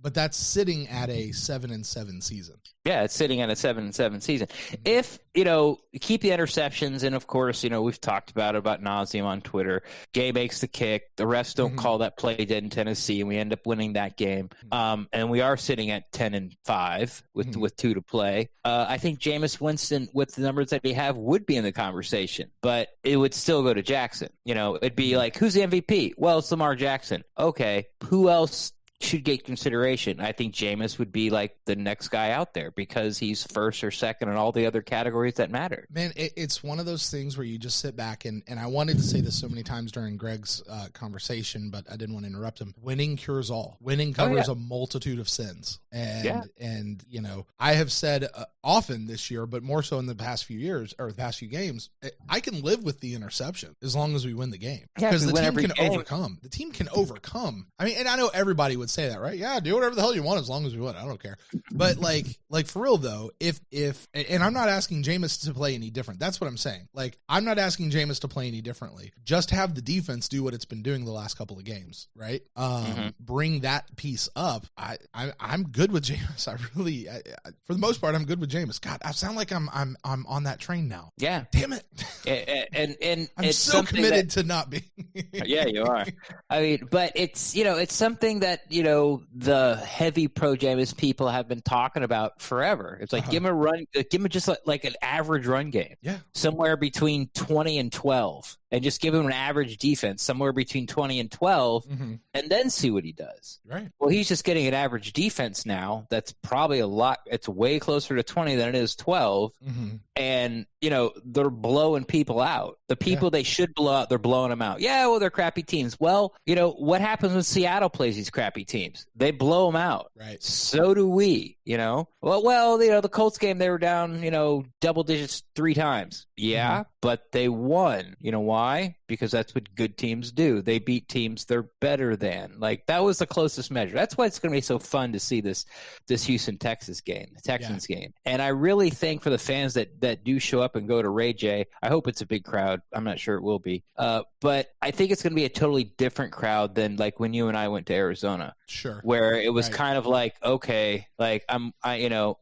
but that's sitting at a 7-7 season. Yeah, it's sitting at a 7-7 season. If, keep the interceptions, and of course, we've talked about nauseum on Twitter. Gay makes the kick. The refs don't call that play dead in Tennessee, and we end up winning that game. And we are sitting at 10-5 with 2 to play. I think Jameis Winston, with the numbers that we have, would be in the conversation, but it would still go to Jackson. It'd be like, who's the MVP? Well, it's Lamar Jackson. Okay, who else should get consideration? I think Jameis would be like the next guy out there because he's first or second in all the other categories that matter. Man, it's one of those things where you just sit back and I wanted to say this so many times during Greg's conversation, but I didn't want to interrupt him. Winning cures all. Winning covers a multitude of sins. And I have said often this year, but more so in the past few years or the past few games, I can live with the interception as long as we win the game. Because the team can overcome. The team can overcome. I mean, and I know everybody would say that, right? Yeah, do whatever the hell you want as long as we win. I don't care. But like for real though, if and I'm not asking Jameis to play any different. That's what I'm saying. Like, I'm not asking Jameis to play any differently. Just have the defense do what it's been doing the last couple of games, right? Bring that piece up. I'm good with Jameis. For the most part, I'm good with Jameis. God, I sound like I'm on that train now. Yeah. Damn it. And I'm so committed to not being. Yeah, you are. I mean, but it's something that the heavy pro Jameis people have been talking about forever. It's like, give him a run, give him just like an average run game. Yeah. Somewhere between 20 and 12. And just give him an average defense somewhere between 20 and 12 and then see what he does. Right. Well, he's just getting an average defense now. That's probably it's way closer to 20 than it is 12. And, they're blowing people out. The people they should blow out, they're blowing them out. Yeah, well, they're crappy teams. Well, what happens when Seattle plays these crappy teams? They blow them out. Right. So do we, Well, the Colts game, they were down, double digits 3 times. Yeah, but they won. You know why? Because that's what good teams do. They beat teams they're better than. Like, that was the closest measure. That's why it's going to be so fun to see this Houston Texans game, the Texans game. And I really think for the fans that do show up and go to Ray J, I hope it's a big crowd. I'm not sure it will be. But I think it's going to be a totally different crowd than like when you and I went to Arizona. Sure. Where it was kind of like, okay, like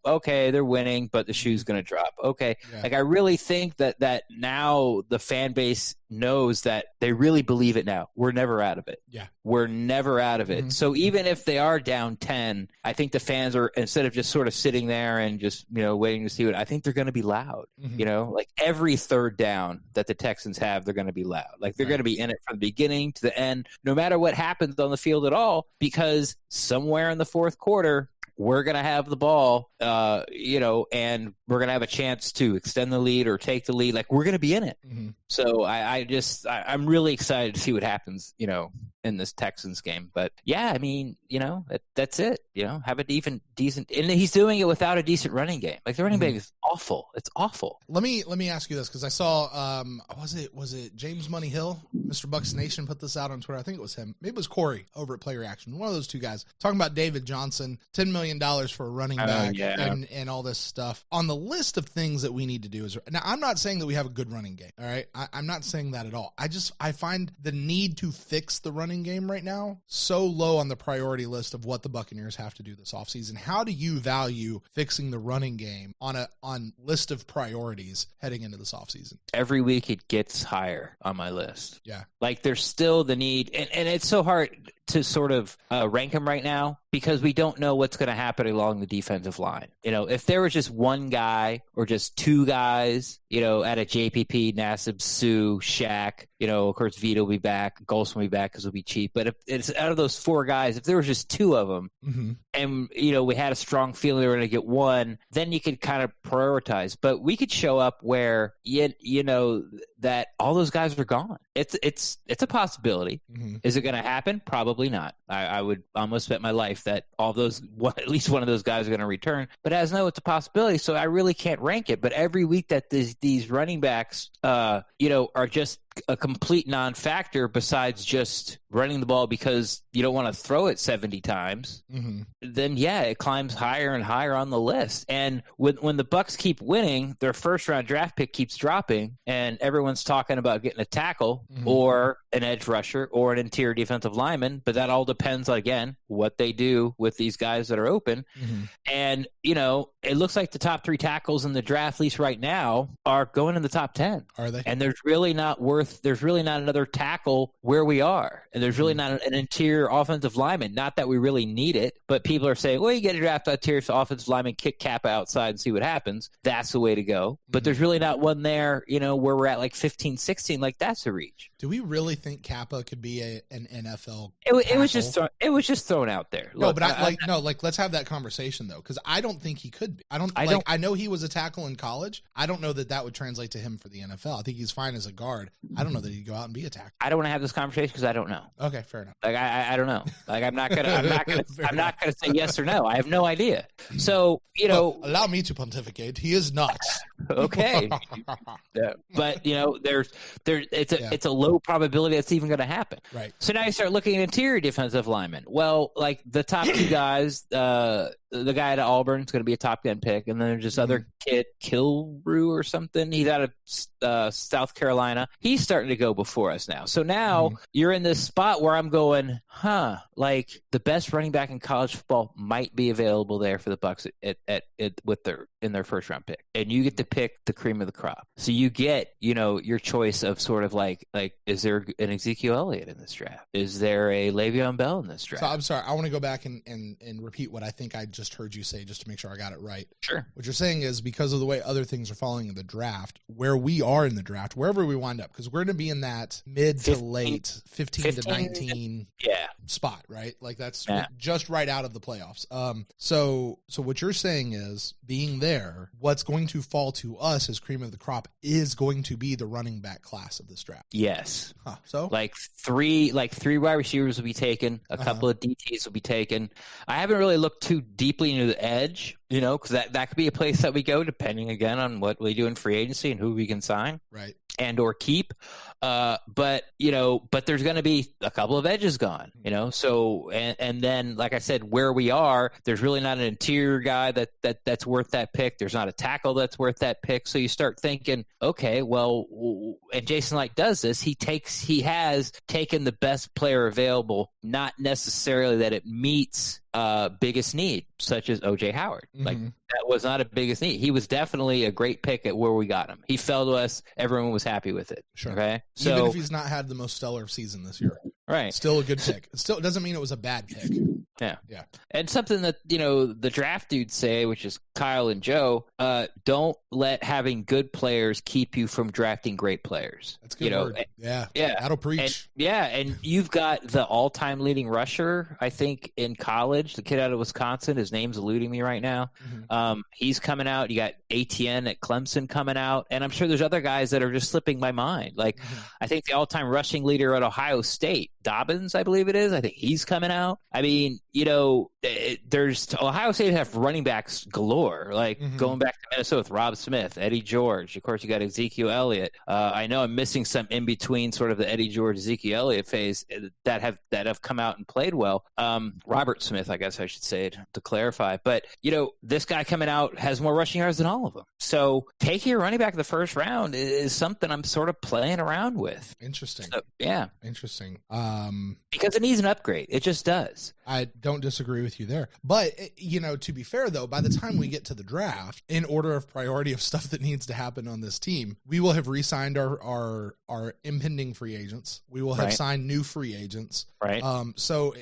okay, they're winning, but the shoe's going to drop. Okay. Yeah. Like, I really think that now the fan base knows that they really believe it now. We're never out of it. Yeah. We're never out of it. So even if they are down 10, I think the fans are, instead of just sort of sitting there and just, waiting to see what, I think they're going to be loud. Like every third down that the Texans have, they're going to be loud. Like they're going to be in it from the beginning to the end, no matter what happens on the field at all, because somewhere in the fourth quarter, we're going to have the ball, and we're going to have a chance to extend the lead or take the lead. Like, we're going to be in it. So I'm really excited to see what happens, in this Texans game. But yeah, I mean, that's it. Have a decent, and he's doing it without a decent running game. Like the running game is awful. It's awful. Let me ask you this, because I saw was it James Money Hill, Mr. Bucs Nation, put this out on Twitter. I think it was him. Maybe it was Corey over at Play Reaction. One of those two guys talking about David Johnson, $10 million for a running back, and all this stuff on the list of things that we need to do. Now, I'm not saying that we have a good running game. All right, I'm not saying that at all. I find the need to fix the running game right now so low on the priority list of what the Buccaneers have to do this offseason. How do you value fixing the running game on list of priorities heading into this offseason? Every week it gets higher on my list. Yeah. Like there's still the need, and it's so hard to sort of rank them right now because we don't know what's going to happen along the defensive line. If there was just one guy or just two guys, at a JPP, Nassib, Sue, Shaq, of course, Vito will be back, Golson will be back because he'll be cheap. But if it's out of those four guys, if there was just two of them and, we had a strong feeling they were going to get one, then you could kind of prioritize. But we could show up where, that all those guys are gone. It's a possibility. Is it going to happen? Probably not. I would almost bet my life that all those, at least one of those guys are going to return. But as no, it's a possibility, so I really can't rank it. But every week that these running backs, are just a complete non-factor besides just running the ball because you don't want to throw it 70 times, then yeah, it climbs higher and higher on the list. And when the Bucs keep winning, their first-round draft pick keeps dropping, and everyone's talking about getting a tackle or an edge rusher or an interior defensive lineman, but that all depends on, again, what they do with these guys that are open. And, it looks like the top three tackles in the draft, at least right now, are going in the top 10. Are they? And there's really not another tackle where we are. And there's really not an interior offensive lineman. Not that we really need it, but people are saying, well, you get a draft interior offensive lineman, kick Kappa outside and see what happens. That's the way to go. But there's really not one there, where we're at like 15, 16, like that's a reach. Do we really think Kappa could be an NFL? It was just thrown out there. No, but let's have that conversation though, because I don't think he could be. I know he was a tackle in college. I don't know that would translate to him for the NFL. I think he's fine as a guard. I don't know that he'd go out and be a tackle. I don't want to have this conversation because I don't know. Okay, fair enough. Like I don't know. Like I'm not gonna say yes or no. I have no idea. So allow me to pontificate. He is not. Okay. Yeah. But it's a low probability that's even going to happen. Right. So now you start looking at interior defensive linemen. Well, like the top two guys, the guy at Auburn is going to be a top 10 pick, and then there's this other kid, Kilbrew or something. He's out of South Carolina. He's starting to go before us now. So now you're in this spot where I'm going, like the best running back in college football might be available there for the Bucs in their first round pick, and you get to pick the cream of the crop. So you get your choice of sort of like is there an Ezekiel Elliott in this draft? Is there a Le'Veon Bell in this draft? So I'm sorry, I want to go back and repeat what I think I just heard you say, just to make sure I got it right. Sure. What you're saying is because of the way other things are falling in the draft, where we are in the draft, wherever we wind up, because we're going to be in that mid to late 15 to 19 spot, right? Like that's just right out of the playoffs. So what you're saying is being there, what's going to fall to us as cream of the crop is going to be the running back class of this draft. Yes. So like three wide receivers will be taken, a couple of DTs will be taken. I haven't really looked too deeply into the edge, because that could be a place that we go depending again on what we do in free agency and who we can sign. Right. And or keep, but there's going to be a couple of edges gone, So and then, like I said, where we are, there's really not an interior guy that's worth that pick. There's not a tackle that's worth that pick. So you start thinking, okay, well, and Jason Light does this. He has taken the best player available, not necessarily that it meets biggest need, such as OJ Howard. Like that was not a biggest need. He was definitely a great pick at where we got him. He fell to us. Everyone was happy with it. Sure. Okay. Even So if he's not had the most stellar season this year, right, still a good pick. It doesn't mean it was a bad pick. Yeah. Yeah. And something that, the draft dudes say, which is Kyle and Joe, don't let having good players keep you from drafting great players. That's a good word. Yeah. That'll preach. And you've got the all-time leading rusher, I think, in college, the kid out of Wisconsin. His name's eluding me right now. He's coming out. You got ATN at Clemson coming out. And I'm sure there's other guys that are just slipping my mind. Like, I think the all-time rushing leader at Ohio State Dobbins, I believe it is. I think he's coming out. I mean, there's Ohio State have running backs galore, like going back to Minnesota with Rob Smith, Eddie George. Of course, you got Ezekiel Elliott. I know I'm missing some in between sort of the Eddie George, Ezekiel Elliott phase that have come out and played well. Robert Smith, I guess I should say to clarify. But, this guy coming out has more rushing yards than all of them. So taking your running back in the first round is something I'm sort of playing around with. Interesting. So, yeah. Interesting. Because it needs an upgrade. It just does. I don't disagree with you there. But, to be fair, though, by the time we get to the draft, in order of priority of stuff that needs to happen on this team, we will have re-signed our impending free agents. We will have signed new free agents. Right. So,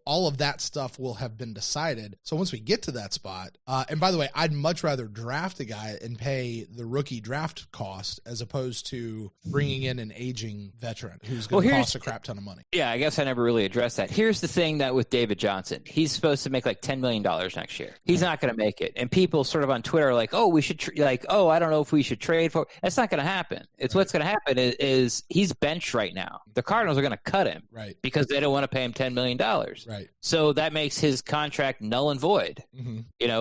all of that stuff will have been decided. So once we get to that spot, and by the way, I'd much rather draft a guy and pay the rookie draft cost as opposed to bringing in an aging veteran who's going to cost a crap ton of money. Yeah, I guess I never really addressed that. Here's the thing that with David Johnson, he's supposed to make like $10 million next year. He's not going to make it. And people sort of on Twitter are like, oh, we should I don't know if we should trade for. That's not going to happen. It's what's going to happen is he's benched right now. The Cardinals are going to cut him because they don't want to pay him $10 million. Right. So that makes his contract null and void.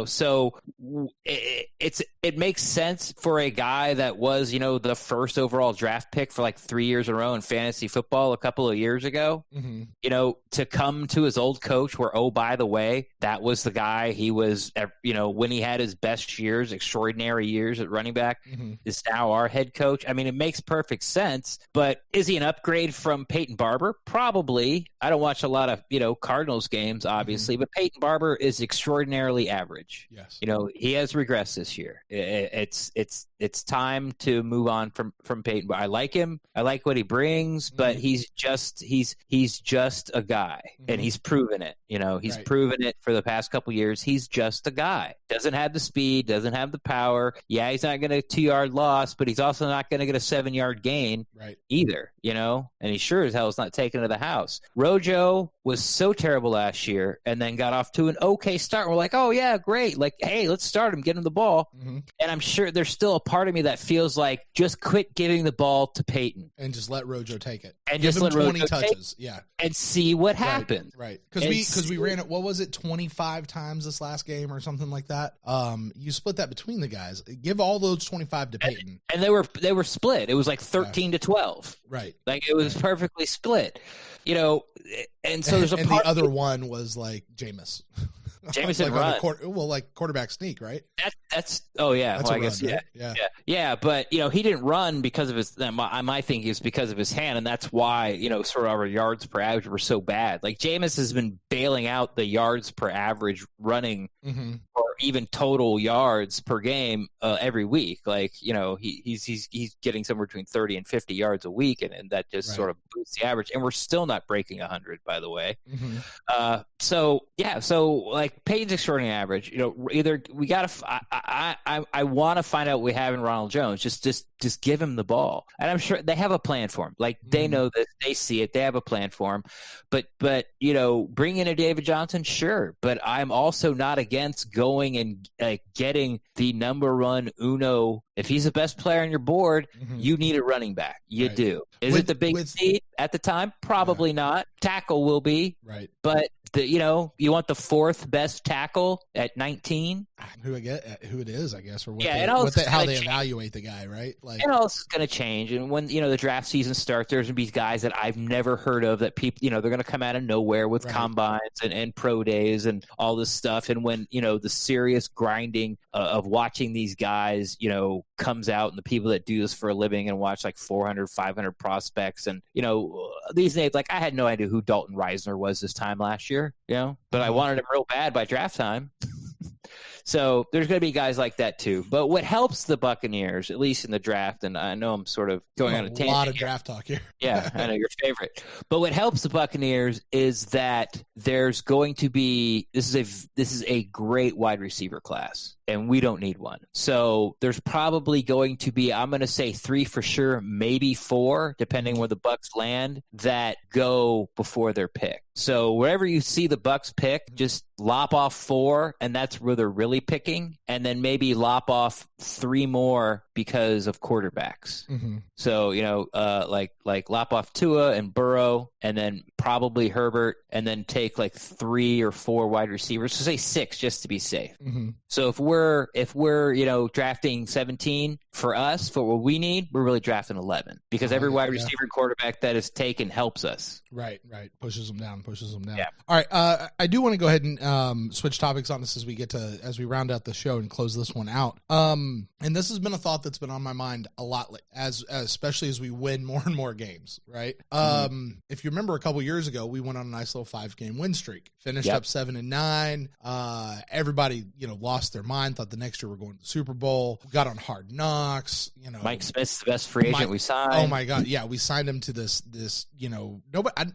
So it makes sense for a guy that was, the first overall draft pick for like 3 years in a row in fantasy football a couple of years ago, to come to his old coach where, oh, by the way, that was the guy he was, when he had his best years, extraordinary years at running back, is now our head coach. I mean, it makes perfect sense, but is he an upgrade from Peyton Barber? Probably. I don't watch a lot of, Cardinals games, obviously, but Peyton Barber is extraordinarily average. Yes. He has regressed this year. It's time to move on from Peyton. I like him. I like what he brings, but he's just a guy, and he's proven it. He's proven it for the past couple years. He's just a guy. Doesn't have the speed, doesn't have the power. Yeah, he's not going to 2-yard loss, but he's also not going to get a 7-yard gain either, and he sure as hell is not taken to the house. Rojo was so terrible last year and then got off to an okay start. We're like, oh, yeah, great. Like, hey, let's start him, get him the ball. And I'm sure there's still a part of me that feels like just quit giving the ball to Peyton. And just let Rojo take it. And give just him let 20 Rojo touches. And see what happens. Right. Because we ran it, what was it, 25 times this last game or something like that? You split that between the guys. Give all those 25 to Peyton. And they were split. It was like 13 to 12. Right. Like it was perfectly split. And so there's and the other one was like Jameis. Jameis didn't run. Quarterback sneak, right? That's oh yeah. That's I guess run, right? Yeah. But he didn't run because of his. My thinking is because of his hand, and that's why sort of our yards per average were so bad. Like Jameis has been bailing out the yards per average running, or even total yards per game every week. Like he's getting somewhere between 30 and 50 yards a week, and that just sort of boosts the average. And we're still not breaking 100, by the way. So like Peyton's extraordinary average. Either we got to. I want to find out what we have in Ronald Jones. Just give him the ball, and I'm sure they have a plan for him. Like they know this, they see it, they have a plan for him. But bring in a David Johnson, sure. But I'm also not against going and getting the number one uno. If he's the best player on your board, you need a running back. You do. Is it the big need at the time? Probably not. Tackle will be. Right. But you want the fourth best tackle at 19? Who it is, I guess, or what how they evaluate the guy, right? Like, and all this is going to change. And when the draft season starts, there's going to be guys that I've never heard of that people they're going to come out of nowhere with combines and pro days and all this stuff. And when the serious grinding of watching these guys comes out, and the people that do this for a living and watch like 400, 500 prospects, and these names, like I had no idea who Dalton Reisner was this time last year, but I wanted him real bad by draft time. So there's going to be guys like that too. But what helps the Buccaneers, at least in the draft, and I know I'm sort of going on a tangent. A lot of draft talk here. Yeah, I know your favorite. But what helps the Buccaneers is that there's going to be this is a great wide receiver class. and we don't need one. So there's probably going to be, I'm going to say 3 for sure, maybe 4, depending where the Bucs land, that go before their pick. So wherever you see the Bucs pick, just lop off 4, and that's where they're really picking, and then maybe lop off 3 more because of quarterbacks. Mm-hmm. So, like lop off Tua and Burrow, and then probably Herbert, and then take like 3 or 4 wide receivers. So say 6 just to be safe. Mm-hmm. So if we're drafting 17 for us, for what we need, we're really drafting 11 because every wide receiver and quarterback that is taken helps us. Right. Pushes them down. Yeah. All right. I do want to go ahead and switch topics on this as we round out the show and close this one out. And this has been a thought that's been on my mind a lot, especially as we win more and more games. Right. If you remember a couple years ago, we went on a nice little 5-game win streak, finished up 7-9. Everybody, lost their mind, thought the next year we're going to the Super Bowl. We got on Hard Knocks. Mike Smith's the best free agent we signed. Oh my God. Yeah. We signed him to this,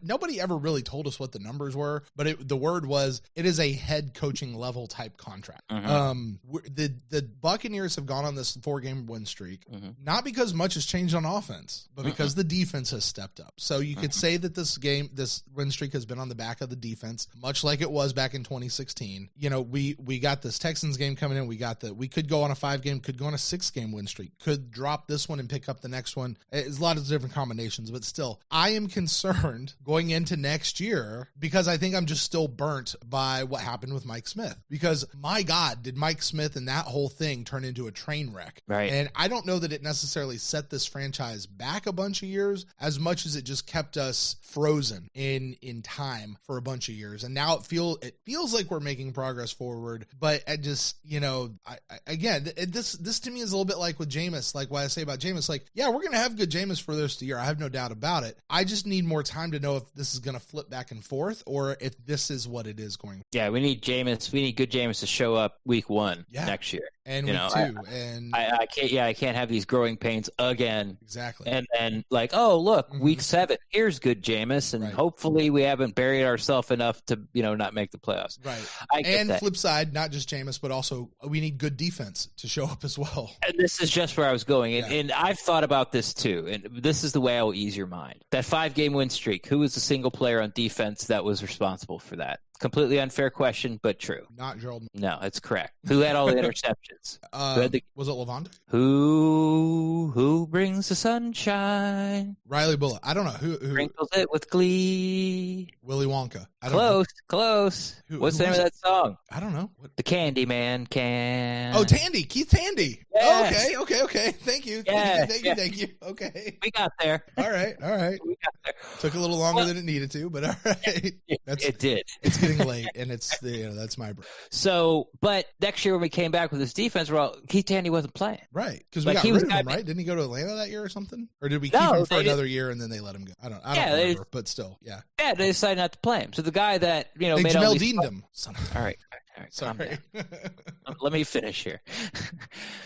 nobody ever really told us what the numbers were, but the word was, it is a head coaching level type contract. The Buccaneers have gone on this 4-game win streak, not because much has changed on offense, but because the defense has stepped up. So you could say that this win streak has been on the back of the defense, much like it was back in 2016. We got this Texans game coming in. We could go on a 5-game, could go on a 6-game win streak, could drop this one and pick up the next one. It's a lot of different combinations, but still, I am concerned going into next year because I think I'm just still burnt by what happened with Mike Smith. Because my God, did Mike Smith and that whole thing turn into a train wreck? Right. And I don't know that it necessarily set this franchise back a bunch of years as much as it just kept us frozen in time for a bunch of years. And now it feels like we're making progress forward. But I just, this to me is a little bit like with Jameis, like what I say about Jameis, like, yeah, we're going to have good Jameis for this year. I have no doubt about it. I just need more time to know if this is going to flip back and forth or if this is what it is going. Yeah, we need Jameis. We need good Jameis to show up week 1 next year. And week 2. I can't have these growing pains again. Exactly. And then look, week 7, here's good Jameis, and hopefully we haven't buried ourselves enough to, not make the playoffs. Right. And flip side, not just Jameis, but also we need good defense to show up as well. And this is just where I was going. And I've thought about this too. And this is the way I will ease your mind. That 5-game win streak, who was the single player on defense that was responsible for that? Completely unfair question, but true. Not Gerald. No, it's correct. Who had all the interceptions? Was it Levante? Who brings the sunshine? Riley Bullock. I don't know. Who sprinkles it with glee? Willy Wonka. Close. What's the name of that song? I don't know. The Candyman can. Oh, Tandy. Keith Tandy. Yes. Oh, okay. Thank you. Thank you. Okay. We got there. All right. We got there. Took a little longer than it needed to, but all right. It did. It's getting late, and it's that's my brain. So, but next year when we came back with this defense, Keith Tandy wasn't playing. Right, because we got rid of him, right? Didn't he go to Atlanta that year or something? Or did we keep him for another year and then they let him go? I don't remember, but still, yeah. Yeah, they decided not to play him. So the guy that, they made Jamel Dean'd him. All right. Sorry. Let me finish here.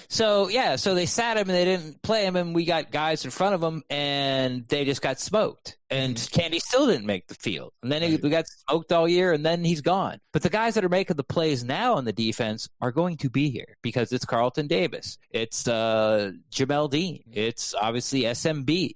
So they sat him and they didn't play him, and we got guys in front of him, and they just got smoked. And Candy still didn't make the field. And then we got smoked all year, and then he's gone. But the guys that are making the plays now on the defense are going to be here because it's Carlton Davis. It's Jamel Dean. It's obviously SMB.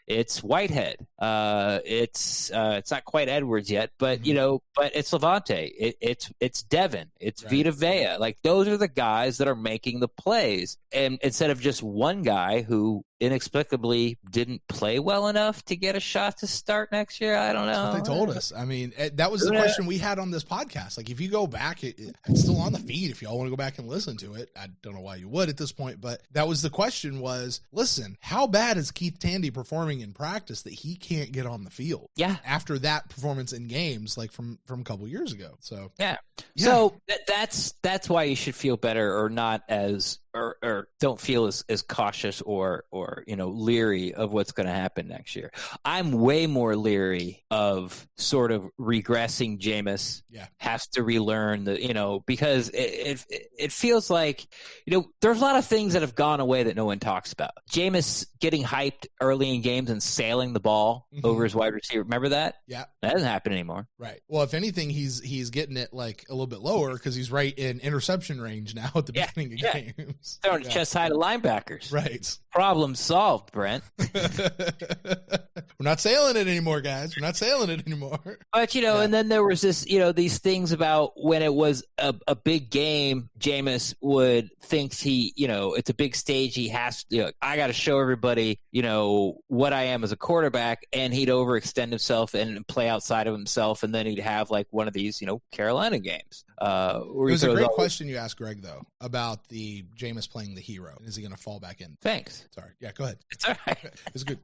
It's Whitehead. It's not quite Edwards yet, but but it's Levante. It's Devin. It's Vita Vea. Like, those are the guys that are making the plays. And instead of just one guy who inexplicably didn't play well enough to get a shot to start next year. I don't know. That's what they told us. I mean, that was the question we had on this podcast. Like, if you go back, it's still on the feed. If y'all want to go back and listen to it, I don't know why you would at this point, but that was the question was, listen, how bad is Keith Tandy performing in practice that he can't get on the field? Yeah. After that performance in games, like from a couple years ago. So, yeah. So that's why you should feel better or not as, or don't feel as cautious or more, leery of what's going to happen next year. I'm way more leery of sort of regressing Jameis. Yeah. Has to relearn because it feels like, there's a lot of things that have gone away that no one talks about. Jameis getting hyped early in games and sailing the ball over his wide receiver. Remember that? Yeah. That doesn't happen anymore. Right. Well, if anything, he's getting it like a little bit lower because he's right in interception range now at the beginning of games. Throwing chest high to linebackers. Right. Problem solved, Brent. We're not sailing it anymore, guys. We're not sailing it anymore. But, and then there was this, these things about when it was a big game, Jameis thinks it's a big stage. He has to, I got to show everybody, what I am as a quarterback, and he'd overextend himself and play outside of himself. And then he'd have like one of these, Carolina games. It was a great question you asked, Greg, though, about the Jameis playing the hero. Is he going to fall back in? Thanks. Sorry. Yeah, go ahead. It's all right. It's good.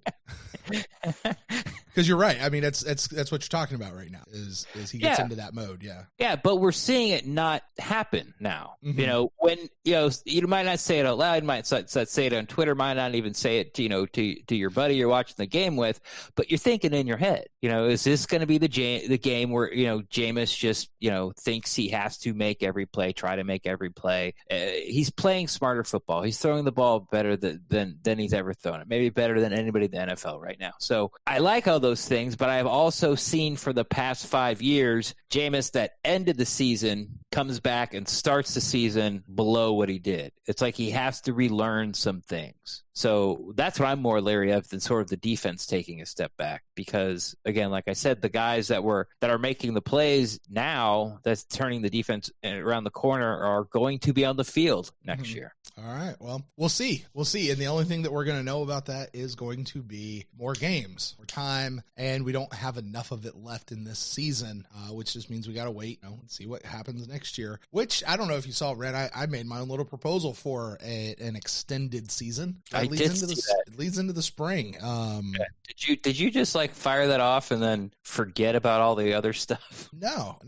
Because you're right. I mean, that's what you're talking about right now. Is he gets into that mode? Yeah. Yeah, but we're seeing it not happen now. When you might not say it out loud, you might say it on Twitter, might not even say it to your buddy you're watching the game with, but you're thinking in your head. Is this going to be the game where Jameis just thinks he has to make every play, try to make every play? He's playing smarter football. He's throwing the ball better than he's ever thrown it. Maybe better than anybody in the NFL right now. So I like all those things, but I've also seen for the past 5 years, Jameis that ended the season comes back and starts the season below what he did. It's like he has to relearn some things. So that's what I'm more leery of than sort of the defense taking a step back, because again, like I said, the guys that are making the plays now that's turning the defense around the corner are going to be on the field next year. All right. Well, we'll see. And the only thing that we're going to know about that is going to be more games, more time, and we don't have enough of it left in this season, which just means we got to wait and see what happens next year, which I don't know if you saw, Red. I made my own little proposal for an extended season. It leads into the spring. Did you just like fire that off and then forget about all the other stuff? No.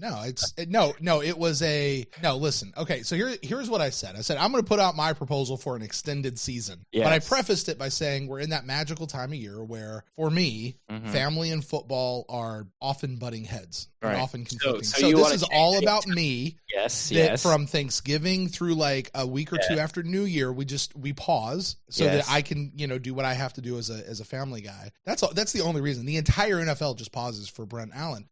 Listen. Okay, so here's what I said. I said I'm going to put out my proposal for an extended season, but I prefaced it by saying we're in that magical time of year where, for me, family and football are often butting heads, and often conflicting. So this is all about me. Yes. From Thanksgiving through like a week or two after New Year, we pause so that I can do what I have to do as a family guy. That's all. That's the only reason. The entire NFL just pauses for Brent Allen.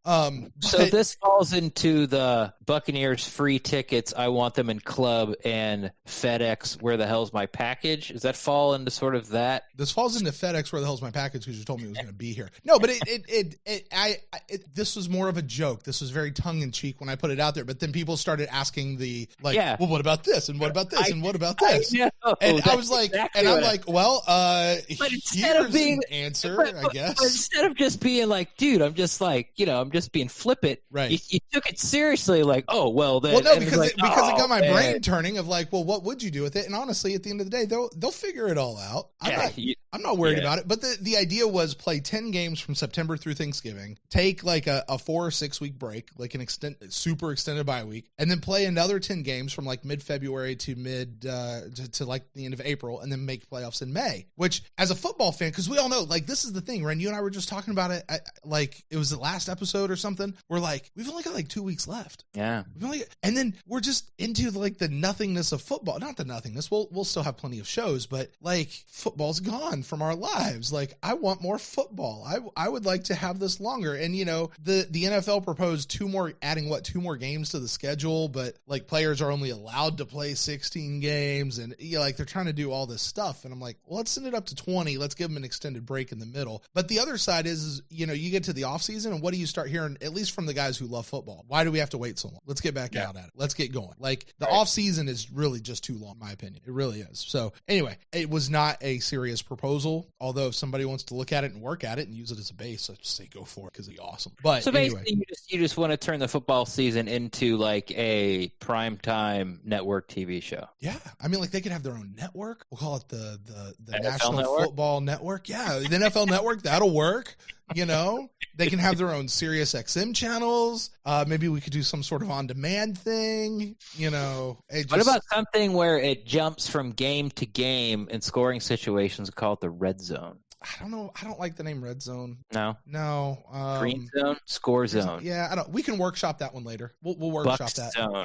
So this falls into the Buccaneers free tickets. I want them in club and FedEx. Where the hell's my package? Does that fall into sort of that? This falls into FedEx. Where the hell's my package? Because you told me it was going to be here. No, but this was more of a joke. This was very tongue in cheek when I put it out there. But then people started asking well, what about this? And what about this? And what about this? And I was like, exactly, and I'm like, well, here's an answer, I guess. But instead of just being like, dude, I'm just like, I'm just being flippant. Right. You took it seriously, like, oh, well, then. Well, no, because it got my brain turning of like, well, what would you do with it? And honestly, at the end of the day, they'll figure it all out. I'm not worried about it. But the idea was play 10 games from September through Thanksgiving, take like a 4 or 6 week break, like an super extended bye week, and then play another 10 games from like mid-February to to like the end of April, and then make playoffs in May. Which, as a football fan, because we all know, like, this is the thing, Ren, you and I were just talking about it, like it was the last episode or something. We're like, we've only got like 2 weeks left. Yeah. And then we're just into like the nothingness of football. Not the nothingness. We'll still have plenty of shows, but like football's gone from our lives. Like, I want more football. I would like to have this longer. And the NFL proposed two more games to the schedule, but like players are only allowed to play 16 games, and like they're trying to do all this stuff. And I'm like, well, let's send it up to 20. Let's give them an extended break in the middle. But the other side is you get to the offseason, and what do you start hearing, at least from the guys who love football? Why do we have to wait so long? Let's get back out at it. Let's get going. Like, the offseason is really just too long, in my opinion. It really is. So anyway, it was not a serious proposal, although if somebody wants to look at it and work at it and use it as a base, I'd say go for it, because it'd be awesome. But so basically, anyway, you just want to turn the football season into like a primetime network TV show. Yeah. I mean, like, they could have their own network. We'll call it the National Football Network. Yeah, the NFL Network, that'll work. They can have their own Sirius XM channels. Maybe we could do some sort of on-demand thing. What about something where it jumps from game to game in scoring situations called the red zone? I don't know. I don't like the name red zone. No. Green zone, score zone. Yeah, I don't. We can workshop that one later. We'll workshop Bucs that. Zone.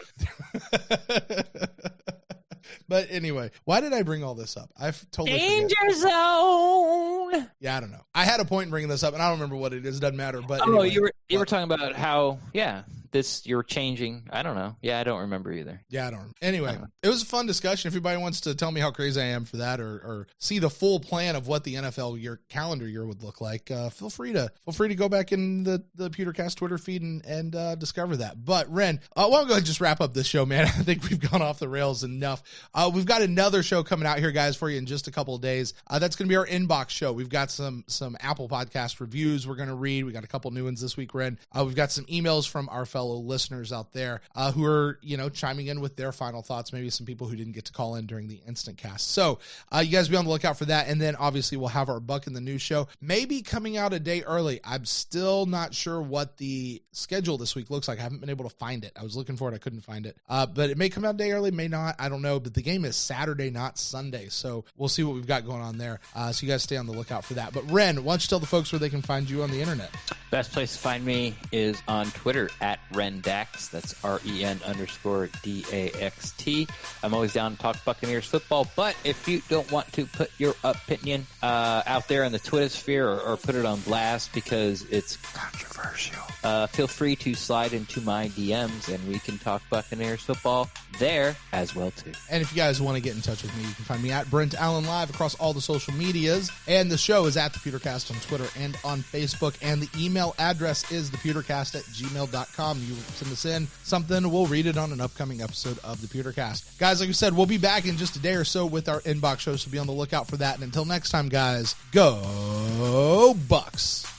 But anyway, why did I bring all this up? I've totally Danger forget. Zone. Yeah, I don't know. I had a point in bringing this up, and I don't remember what it is. It doesn't matter. But anyway, you were talking about how you're changing. I don't know. Yeah, I don't remember either. Yeah, I don't remember. Anyway, it was a fun discussion. If anybody wants to tell me how crazy I am for that, or see the full plan of what the NFL calendar year would look like, feel free to go back in the Pewtercast Twitter feed and discover that. But Ren, why don't we go ahead and just wrap up this show, man? I think we've gone off the rails enough. We've got another show coming out here, guys, for you in just a couple of days. That's going to be our inbox show. We've got some Apple Podcast reviews we're going to read. We got a couple new ones this week, Ren. We've got some emails from our fellow listeners out there who are, chiming in with their final thoughts, maybe some people who didn't get to call in during the instant cast. So you guys be on the lookout for that. And then obviously we'll have our Buck in the News show, maybe coming out a day early. I'm still not sure what the schedule this week looks like. I haven't been able to find it. I was looking for it. I couldn't find it. But it may come out a day early, may not. I don't know. But the game is Saturday, not Sunday. So we'll see what we've got going on there. So you guys stay on the lookout for that. But Ren, why don't you tell the folks where they can find you on the internet? Best place to find me is on Twitter at RenDax. That's REN_DAXT. I'm always down to talk Buccaneers football, but if you don't want to put your opinion out there in the Twitter sphere or put it on blast because it's controversial, feel free to slide into my DMs and we can talk Buccaneers football there as well too. And if you guys want to get in touch with me, you can find me at Brent Allen Live across all the social medias, and the show is at the Pewtercast on Twitter and on Facebook, and the email address is thepewtercast@gmail.com. You send us in something, we'll read it on an upcoming episode of the Pewtercast. Guys, like we said, we'll be back in just a day or so with our inbox show, so be on the lookout for that. And until next time, guys, go Bucs.